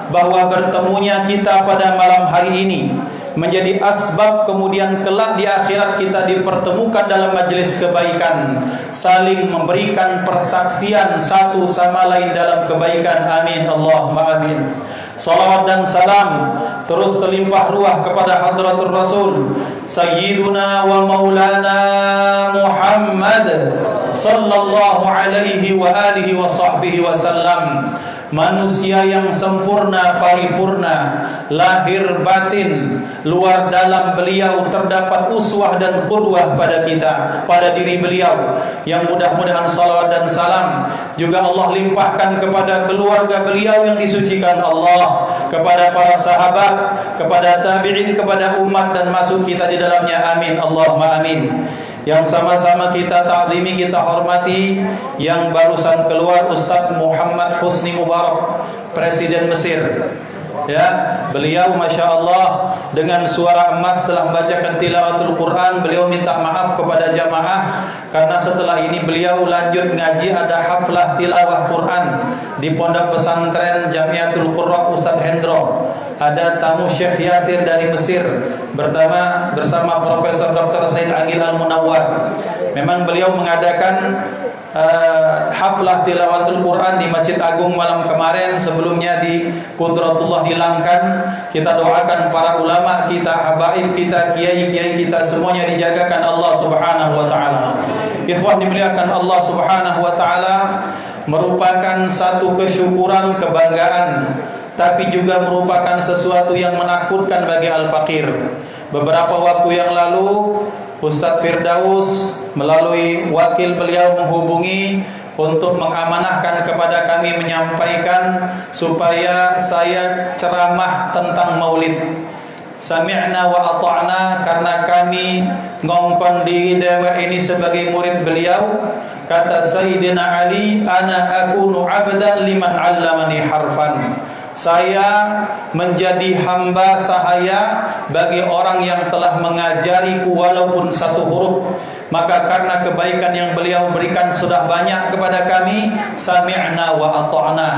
bahwa bertemunya kita pada malam hari ini menjadi asbab kemudian kelak di akhirat kita dipertemukan dalam majelis kebaikan, saling memberikan persaksian satu sama lain dalam kebaikan. Amin Allahumma amin. Salawat dan salam terus terlimpah ruah kepada hadratur Rasul Sayyiduna wa Maulana Muhammad sallallahu alaihi wa alihi wa sahbihi wasallam, manusia yang sempurna paripurna, lahir batin, luar dalam beliau terdapat uswah dan qudwah pada kita, pada diri beliau, yang mudah-mudahan salawat dan salam juga Allah limpahkan kepada keluarga beliau yang disucikan Allah, kepada para sahabat, kepada tabi'in, kepada umat dan masuk kita di dalamnya. Amin Allahumma amin. Yang sama-sama kita ta'zimi, kita hormati yang barusan keluar, Ustaz Muhammad Husni Mubarak, Presiden Mesir. Ya, beliau Masya Allah dengan suara emas telah membacakan tilawatul Quran. Beliau minta maaf kepada jamaah karena setelah ini beliau lanjut ngaji, ada haflah tilawah Quran di Pondok Pesantren Jamiatul Qurra Ustaz Hendro. Ada tamu Syekh Yasir dari Mesir bersama Profesor Dr. Said Agil Al-Munawwar. Memang beliau mengadakan haflah tilawatul Quran di Masjid Agung malam kemarin. Sebelumnya di Qudratullah di Langkan. Kita doakan para ulama kita, habaib kita, kiai-kiai kita semuanya dijagakan Allah Subhanahu wa taala. Ikhwan dimuliakan Allah Subhanahu wa taala, merupakan satu kesyukuran, kebanggaan, tapi juga merupakan sesuatu yang menakutkan bagi al-faqir. Beberapa waktu yang lalu Ustaz Firdaus melalui wakil beliau menghubungi untuk mengamanahkan kepada kami, menyampaikan supaya saya ceramah tentang maulid. Sami'na wa ata'na, karena kami ngongkon di dewa ini sebagai murid beliau. Kata Sayyidina Ali, ana akunu abdan liman 'allamani harfan. Saya menjadi hamba sahaya bagi orang yang telah mengajariku walaupun satu huruf. Maka karena kebaikan yang beliau berikan sudah banyak kepada kami, sami'na wa ata'na.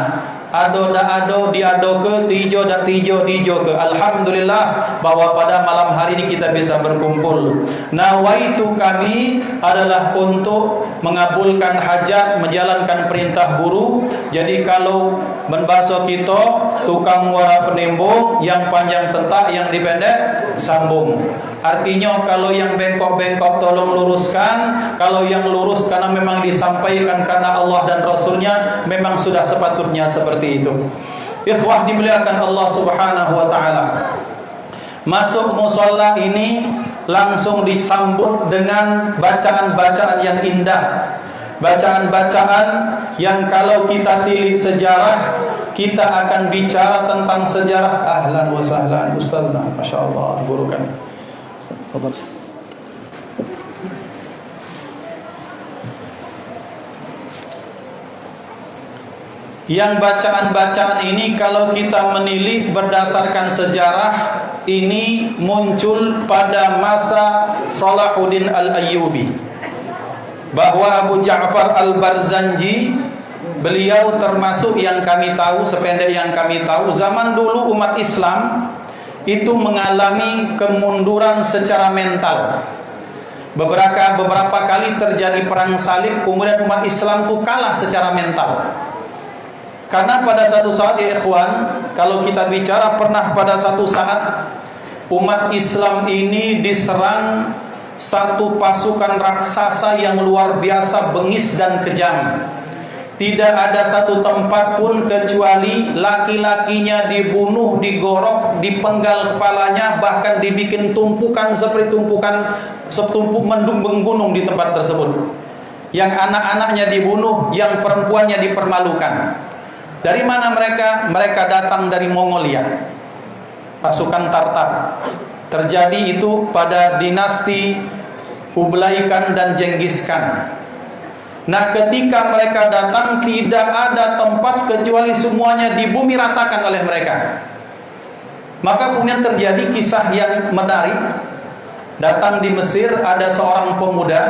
Ado da ado, diado ke, tijo da tijo, dijo ke. Alhamdulillah bahwa pada malam hari ini kita bisa berkumpul. Nawaitu kami adalah untuk mengabulkan hajat, menjalankan perintah guru. Jadi kalau membasuh kita, tukang muara penimbung, yang panjang tentak, yang dipendek sambung. Artinya kalau yang bengkok-bengkok tolong luruskan, kalau yang lurus karena memang disampaikan karena Allah dan Rasulnya, memang sudah sepatutnya seperti itu. Ikhwah dimuliakan Allah Subhanahu wa taala. Masuk musalla ini langsung disambut dengan bacaan-bacaan yang indah. Bacaan-bacaan yang kalau kita tilik sejarah, kita akan bicara tentang sejarah. Ahlan wa sahlan Ustazna, Masya Allah, guru kami. Yang bacaan-bacaan ini kalau kita menilik berdasarkan sejarah, ini muncul pada masa Salahuddin Al-Ayyubi. Bahwa Abu Ja'far Al-Barzanji, beliau termasuk yang kami tahu, sependek yang kami tahu, zaman dulu umat Islam itu mengalami kemunduran secara mental. Beberapa kali terjadi perang salib, kemudian umat Islam itu kalah secara mental. Karena pada satu saat, ya ikhwan, kalau kita bicara pernah pada satu saat umat Islam ini diserang satu pasukan raksasa yang luar biasa bengis dan kejam. Tidak ada satu tempat pun kecuali laki-lakinya dibunuh, digorok, dipenggal kepalanya, bahkan dibikin tumpukan seperti setumpuk mendung gunung di tempat tersebut. Yang anak-anaknya dibunuh, yang perempuannya dipermalukan. Dari mana mereka? Mereka datang dari Mongolia, pasukan Tartar. Terjadi itu pada dinasti Kublai Khan dan Genghis Khan. Nah, ketika mereka datang, tidak ada tempat kecuali semuanya dibumi ratakan oleh mereka. Maka kemudian terjadi kisah yang menarik. Datang di Mesir ada seorang pemuda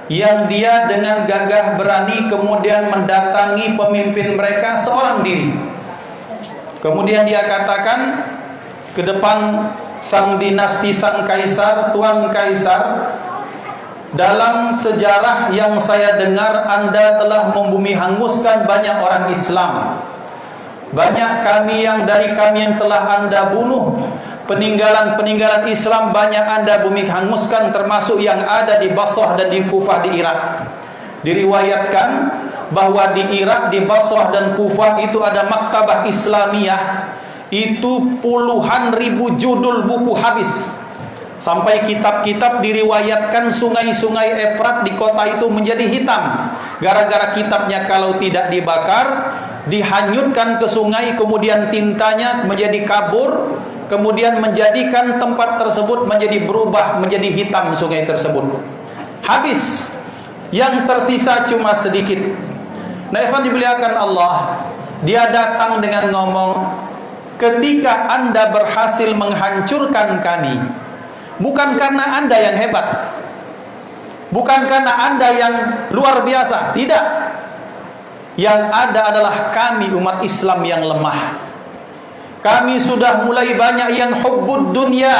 yang dia dengan gagah berani kemudian mendatangi pemimpin mereka seorang diri. Kemudian dia katakan ke depan sang dinasti, sang kaisar, tuan kaisar, dalam sejarah yang saya dengar Anda telah membumi hanguskan banyak orang Islam. Banyak dari kami yang telah Anda bunuh. Peninggalan-peninggalan Islam banyak Anda bumi hanguskan, termasuk yang ada di Basrah dan di Kufah di Irak. Diriwayatkan bahwa di Irak, di Basrah dan Kufah itu ada maktabah Islamiyah. Itu puluhan ribu judul buku habis. Sampai kitab-kitab diriwayatkan sungai-sungai Efrat di kota itu menjadi hitam. Gara-gara kitabnya kalau tidak dibakar, dihanyutkan ke sungai, kemudian tintanya menjadi kabur, kemudian menjadikan tempat tersebut berubah menjadi hitam sungai tersebut. Habis. Yang tersisa cuma sedikit. Nah, ikhwan dimuliakan Allah, dia datang dengan ngomong, ketika Anda berhasil menghancurkan kami, bukan karena Anda yang hebat, bukan karena Anda yang luar biasa, tidak. Yang ada adalah kami umat Islam yang lemah. Kami sudah mulai banyak yang hubbud dunya.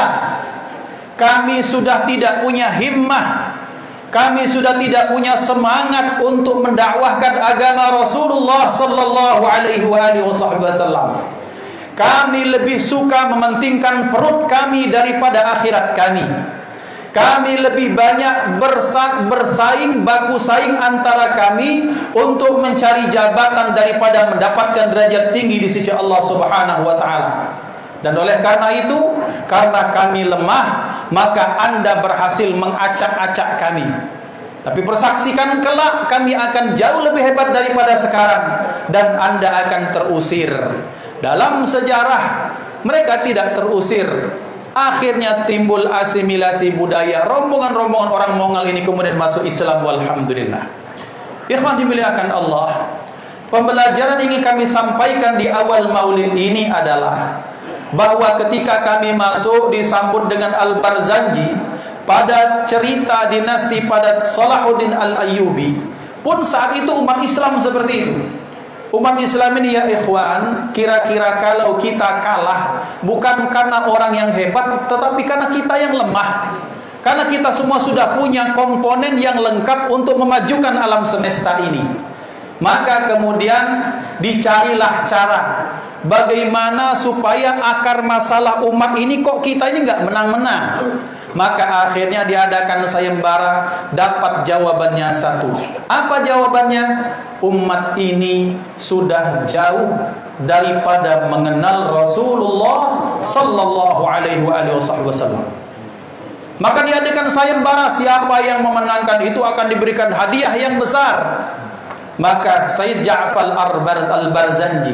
Kami sudah tidak punya himmah. Kami sudah tidak punya semangat untuk mendakwahkan agama Rasulullah sallallahu alaihi wasallam. Kami lebih suka mementingkan perut kami daripada akhirat kami. Kami lebih banyak bersaing, baku saing antara kami untuk mencari jabatan daripada mendapatkan derajat tinggi di sisi Allah Subhanahu wa taala. Dan oleh karena itu, karena kami lemah, maka Anda berhasil mengacak-acak kami. Tapi persaksikan kelak kami akan jauh lebih hebat daripada sekarang, dan Anda akan terusir. Dalam sejarah mereka tidak terusir. Akhirnya timbul asimilasi budaya, rombongan-rombongan orang Mongol ini kemudian masuk Islam, walhamdulillah. Ikhwan dimuliakan Allah, pembelajaran ini kami sampaikan di awal maulid ini adalah bahwa ketika kami masuk disambut dengan Al-Barzanji pada cerita dinasti pada Salahuddin Al-Ayyubi, pun saat itu umat Islam seperti itu. Umat Islam ini ya ikhwan, kira-kira kalau kita kalah bukan karena orang yang hebat, tetapi karena kita yang lemah. Karena kita semua sudah punya komponen yang lengkap untuk memajukan alam semesta ini. Maka kemudian dicarilah cara bagaimana supaya akar masalah umat ini kok kita ini nggak menang-menang. Maka akhirnya diadakan sayembara, dapat jawabannya satu. Apa jawabannya? Umat ini sudah jauh daripada mengenal Rasulullah sallallahu alaihi wasallam. Maka diadakan sayembara, siapa yang memenangkan itu akan diberikan hadiah yang besar. Maka Sayyid Ja'far Al-Barzanji,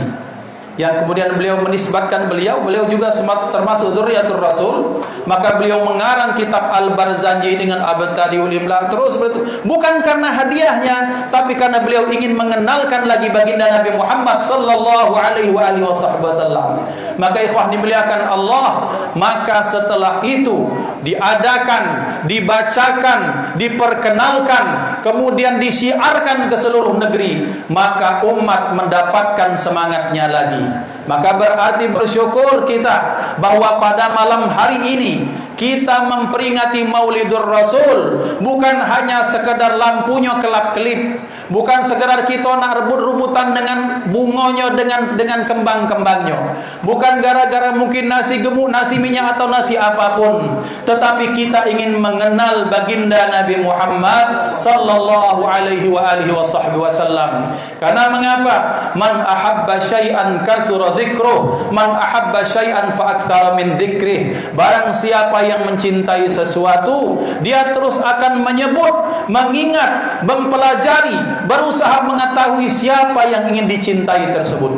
yang kemudian beliau menisbatkan beliau juga termasuk dzurriyyatur Rasul, maka beliau mengarang kitab Al-Barzanji dengan Abtadiul Imla terus bukan karena hadiahnya, tapi karena beliau ingin mengenalkan lagi baginda Nabi Muhammad sallallahu alaihi wasallam. Maka ikhwah dimuliakan Allah, maka setelah itu diadakan, dibacakan, diperkenalkan, kemudian disiarkan ke seluruh negeri, maka umat mendapatkan semangatnya lagi. Maka berarti bersyukur kita bahwa pada malam hari ini kita memperingati Maulidur Rasul, bukan hanya sekedar lampunya kelap-kelip, bukan sekedar kita nak rebut-rebutan dengan bungonya, dengan kembang-kembangnya, bukan gara-gara mungkin nasi gemuk, nasi minyak atau nasi apapun, tetapi kita ingin mengenal baginda Nabi Muhammad sallallahu alaihi wasallam. Karena mengapa? Man ahabba syai'an katsura dzikruh, man ahabba syai'an fa aktsara min dzikrih. Barang siapa yang mencintai sesuatu, dia terus akan menyebut, mengingat, mempelajari, berusaha mengetahui siapa yang ingin dicintai tersebut.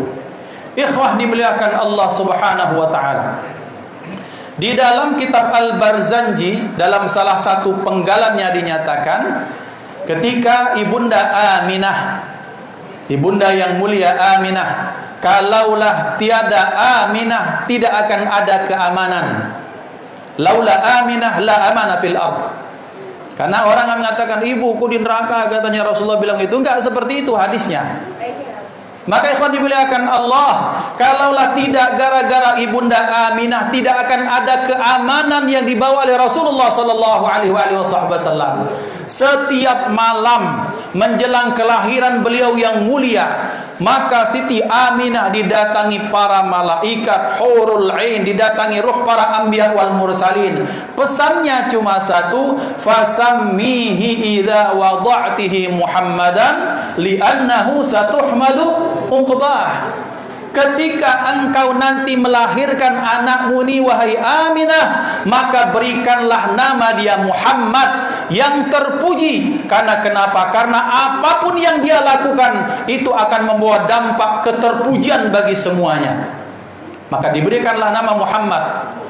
Ikhwah dimuliakan Allah Subhanahu wa taala. Di dalam kitab Al-Barzanji, dalam salah satu penggalannya dinyatakan, ketika ibunda Aminah, ibunda yang mulia Aminah, kalaulah tiada Aminah tidak akan ada keamanan. Laula Aminah la amana fil ard. Karena orang mengatakan ibuku di neraka, katanya Rasulullah bilang itu, enggak seperti itu hadisnya. Maka ikhwan dimuliakan Allah, kalaulah tidak gara-gara ibunda Aminah, tidak akan ada keamanan yang dibawa oleh Rasulullah sallallahu alaihi wasallam. Setiap malam menjelang kelahiran beliau yang mulia, maka Siti Aminah didatangi para malaikat, hurul ain, didatangi ruh para anbiya wal mursalin. Pesannya cuma satu, fasammihi idza wada'tihi Muhammadan li'annahu satuhmadu uqbah. Ketika engkau nanti melahirkan anakmu ni wahai Aminah, maka berikanlah nama dia Muhammad yang terpuji. Karena kenapa? Karena apapun yang dia lakukan itu akan membawa dampak keterpujian bagi semuanya. Maka diberikanlah nama Muhammad.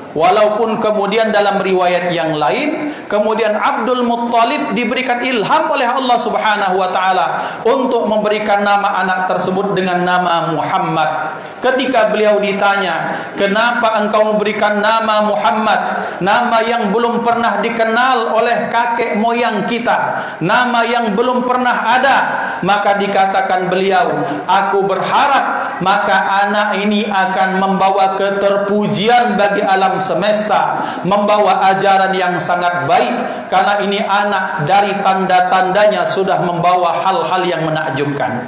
Walaupun kemudian dalam riwayat yang lain, kemudian Abdul Muttalib diberikan ilham oleh Allah Subhanahu wa taala untuk memberikan nama anak tersebut dengan nama Muhammad. Ketika beliau ditanya, "Kenapa engkau memberikan nama Muhammad, nama yang belum pernah dikenal oleh kakek moyang kita, nama yang belum pernah ada?" Maka dikatakan beliau, "Aku berharap maka anak ini akan membawa keterpujian bagi alam semesta, membawa ajaran yang sangat baik, karena ini anak dari tanda-tandanya sudah membawa hal-hal yang menakjubkan."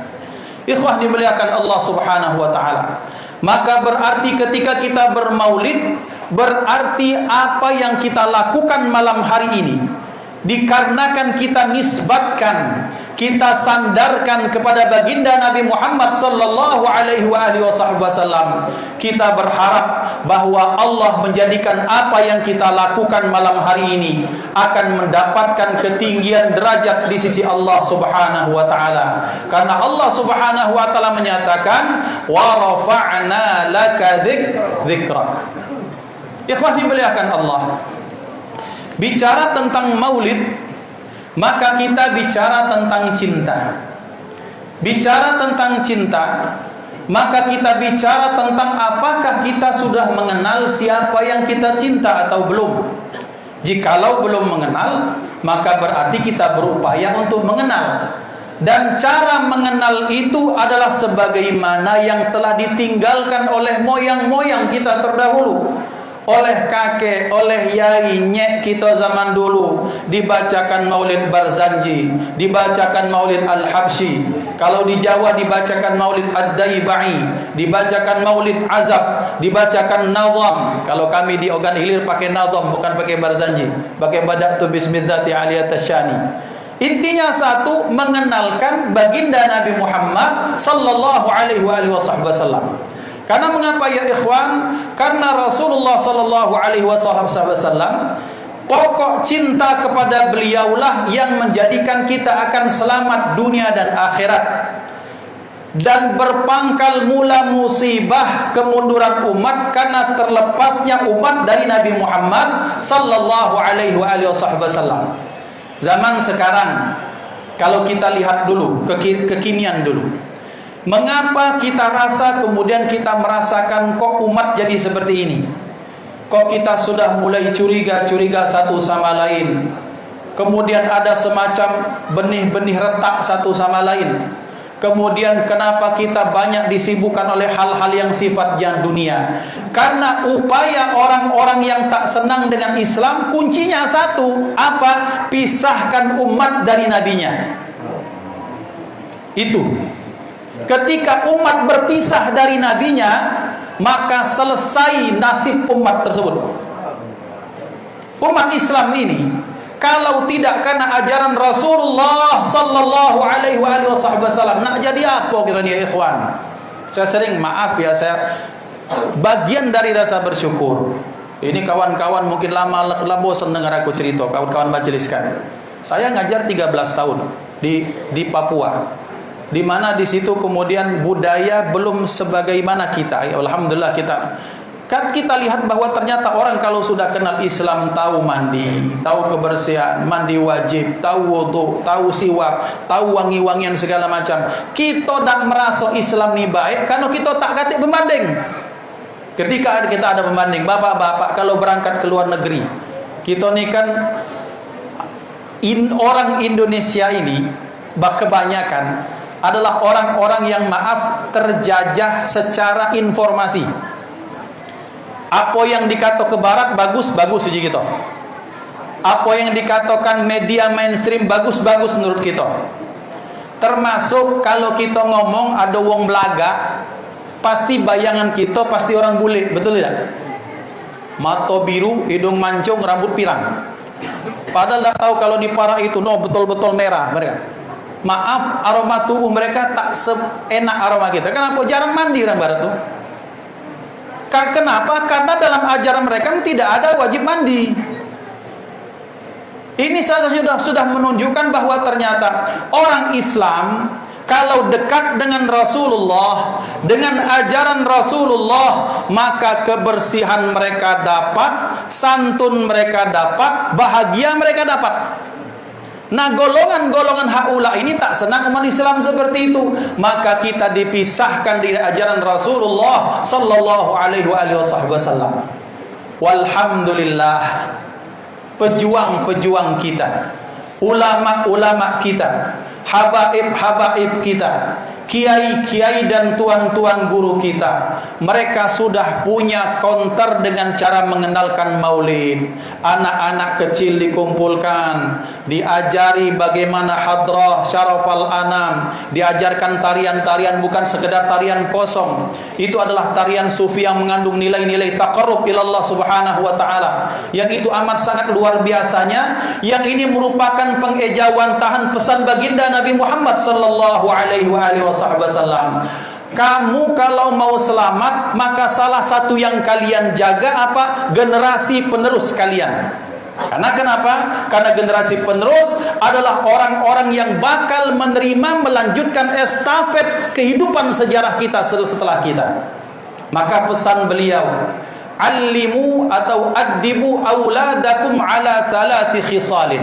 Ikhwah dimuliakan Allah Subhanahu wa taala. Maka berarti ketika kita bermaulid, berarti apa yang kita lakukan malam hari ini dikarenakan kita nisbatkan, kita sandarkan kepada baginda Nabi Muhammad sallallahu alaihi wasallam. Kita berharap bahwa Allah menjadikan apa yang kita lakukan malam hari ini akan mendapatkan ketinggian derajat di sisi Allah Subhanahu wa taala. Karena Allah Subhanahu wa taala menyatakan, "Wa rafa'na laka dzikrak." Ikhwah dimuliakan Allah. Bicara tentang maulid, maka kita bicara tentang cinta. Bicara tentang cinta, maka kita bicara tentang apakah kita sudah mengenal siapa yang kita cinta atau belum. Jikalau belum mengenal, maka berarti kita berupaya untuk mengenal. Dan cara mengenal itu adalah sebagaimana yang telah ditinggalkan oleh moyang-moyang kita terdahulu, oleh kakek, oleh yai, nyek kita zaman dulu. Dibacakan maulid Barzanji, dibacakan maulid Al-Habsyi. Kalau di Jawa dibacakan maulid Ad-Daibai, dibacakan maulid Azab, dibacakan nazam. Kalau kami di Ogan Hilir pakai nazam, bukan pakai Barzanji, pakai badatu bismillati aliyatasyani. Intinya satu, mengenalkan baginda Nabi Muhammad sallallahu alaihi wasallam. Karena mengapa ya ikhwan? Karena Rasulullah sallallahu alaihi wasallam, pokok cinta kepada beliaulah yang menjadikan kita akan selamat dunia dan akhirat. Dan berpangkal mula musibah kemunduran umat karena terlepasnya umat dari Nabi Muhammad sallallahu alaihi wasallam. Zaman sekarang, kalau kita lihat dulu kekinian dulu, mengapa kita rasa kemudian kita merasakan kok umat jadi seperti ini? Kok kita sudah mulai curiga-curiga satu sama lain? Kemudian ada semacam benih-benih retak satu sama lain. Kemudian kenapa kita banyak disibukkan oleh hal-hal yang sifatnya dunia? Karena upaya orang-orang yang tak senang dengan Islam kuncinya satu, apa? Pisahkan umat dari nabinya. Itu. Ketika umat berpisah dari nabinya, maka selesai nasib umat tersebut. Umat Islam ini, kalau tidak karena ajaran Rasulullah sallallahu alaihi wasallam, nak jadi apa kita ni ikhwan? Saya sering maaf ya, saya bagian dari rasa bersyukur. Ini kawan-kawan mungkin lama bosan dengar aku cerita, kawan-kawan majelis kan. Saya ngajar 13 tahun di Papua. Di mana di situ kemudian budaya belum sebagaimana kita. Alhamdulillah kita lihat bahwa ternyata orang kalau sudah kenal Islam tahu mandi, tahu kebersihan, mandi wajib, tahu wudu, tahu siwak, tahu wangi-wangian segala macam. Kita tak merasa Islam ni baik karena kita tak katik pembanding. Ketika kita ada pembanding, bapak-bapak kalau berangkat ke luar negeri, kita ni kan orang Indonesia ini kebanyakan adalah orang-orang yang maaf terjajah secara informasi. Apa yang dikata ke barat bagus-bagus saja gitu. Apa yang dikatakan media mainstream bagus-bagus menurut kita. Termasuk kalau kita ngomong ada wong belaga, pasti bayangan kita pasti orang bule, betul tidak? Mata biru, hidung mancung, rambut pirang. Padahal tak tahu kalau di Parah itu betul-betul merah mereka. Maaf, aroma tubuh mereka tak seenak aroma kita. Kenapa? Jarang mandi orang barat tuh. Kenapa? Karena dalam ajaran mereka tidak ada wajib mandi. Ini saja sudah menunjukkan bahwa ternyata orang Islam kalau dekat dengan Rasulullah, dengan ajaran Rasulullah, maka kebersihan mereka dapat, santun mereka dapat, bahagia mereka dapat. Nah, golongan-golongan haula ini tak senang umat Islam seperti itu, maka kita dipisahkan dari ajaran Rasulullah sallallahu alaihi wasallam. Walhamdulillah, pejuang-pejuang kita, ulama-ulama kita, habaib-habaib kita, kiai-kiai dan tuan-tuan guru kita, mereka sudah punya counter dengan cara mengenalkan maulid. Anak-anak kecil dikumpulkan, diajari bagaimana hadrah syarafal anam, diajarkan tarian-tarian bukan sekedar tarian kosong. Itu adalah tarian sufi yang mengandung nilai-nilai taqarrub ila Allah Subhanahu wa taala. Yang itu amat sangat luar biasanya, yang ini merupakan pengejauhan tahan pesan baginda Nabi Muhammad sallallahu alaihi wasallam. Kamu kalau mau selamat, maka salah satu yang kalian jaga apa? Generasi penerus kalian. Karena kenapa? Karena generasi penerus adalah orang-orang yang bakal menerima, melanjutkan estafet kehidupan sejarah kita setelah kita. Maka pesan beliau, allimu atau addibu auladakum ala thalathi khisalin.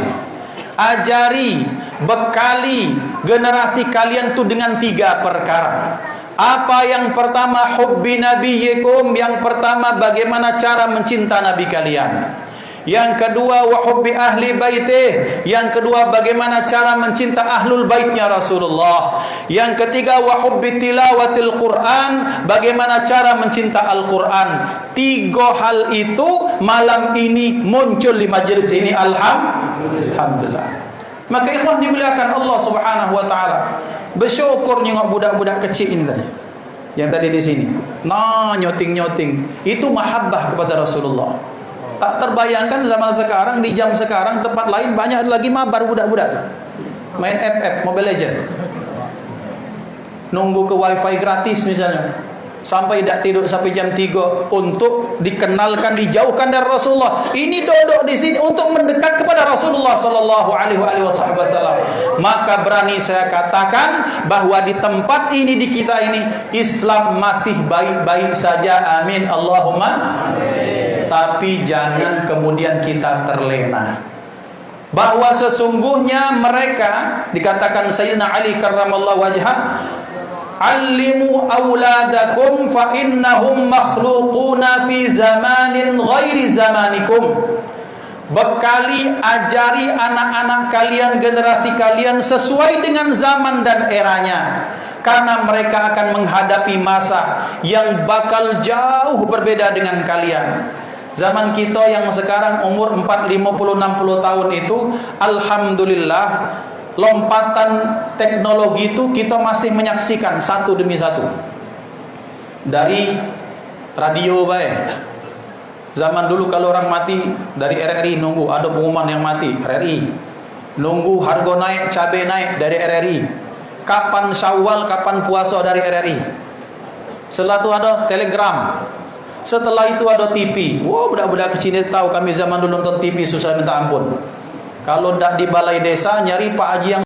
Ajari, bekali generasi kalian tuh dengan 3 perkara. Apa yang pertama? Hubbi nabiyyikum. Yang pertama, bagaimana cara mencinta nabi kalian. Yang kedua, wa hubbi ahli baitih. Yang kedua, bagaimana cara mencinta ahlul baitnya Rasulullah. Yang ketiga, wa hubbi tilawatil Quran. Bagaimana cara mencinta Al-Quran. 3 hal itu malam ini muncul di majelis ini. Alhamdulillah. Maka ikhwan dimuliakan Allah Subhanahu wa taala, bersyukur nyengok budak-budak kecil ini tadi. Yang tadi di sini. Nah, nyoting-nyoting. Itu mahabbah kepada Rasulullah. Tak terbayangkan zaman sekarang, di jam sekarang, tempat lain banyak lagi mabar budak-budak. Main FF, Mobile Legend. Nunggu ke wifi gratis misalnya. Sampai tidak tidur sampai jam 3 untuk dikenalkan, dijauhkan dari Rasulullah. Ini duduk di sini untuk mendekat kepada Rasulullah sallallahu alaihi wasallam. Maka berani saya katakan bahwa di tempat ini, di kita ini, Islam masih baik-baik saja. Amin Allahumma amin. Tapi jangan kemudian kita terlena bahwa sesungguhnya mereka, dikatakan Sayyidina Ali karramallahu wajhah, allimu auladakum fa innahum makhluquna fi zamanin ghairi zamanikum. Bekali, ajari anak-anak kalian, generasi kalian sesuai dengan zaman dan eranya. Karena mereka akan menghadapi masa yang bakal jauh berbeda dengan kalian. Zaman kita yang sekarang umur 40, 50, 60 tahun itu, alhamdulillah, lompatan teknologi itu kita masih menyaksikan satu demi satu. Dari radio baik. Zaman dulu kalau orang mati dari RRI nunggu ada pengumuman yang mati, RRI. Nunggu harga naik, cabai naik dari RRI. Kapan Syawal, kapan puasa dari RRI. Setelah itu ada telegram. Setelah itu ada TV. Wow, budak-budak kecil tahu kami zaman dulu nonton TV susah minta ampun. Kalau tidak di balai desa nyari Pak Haji yang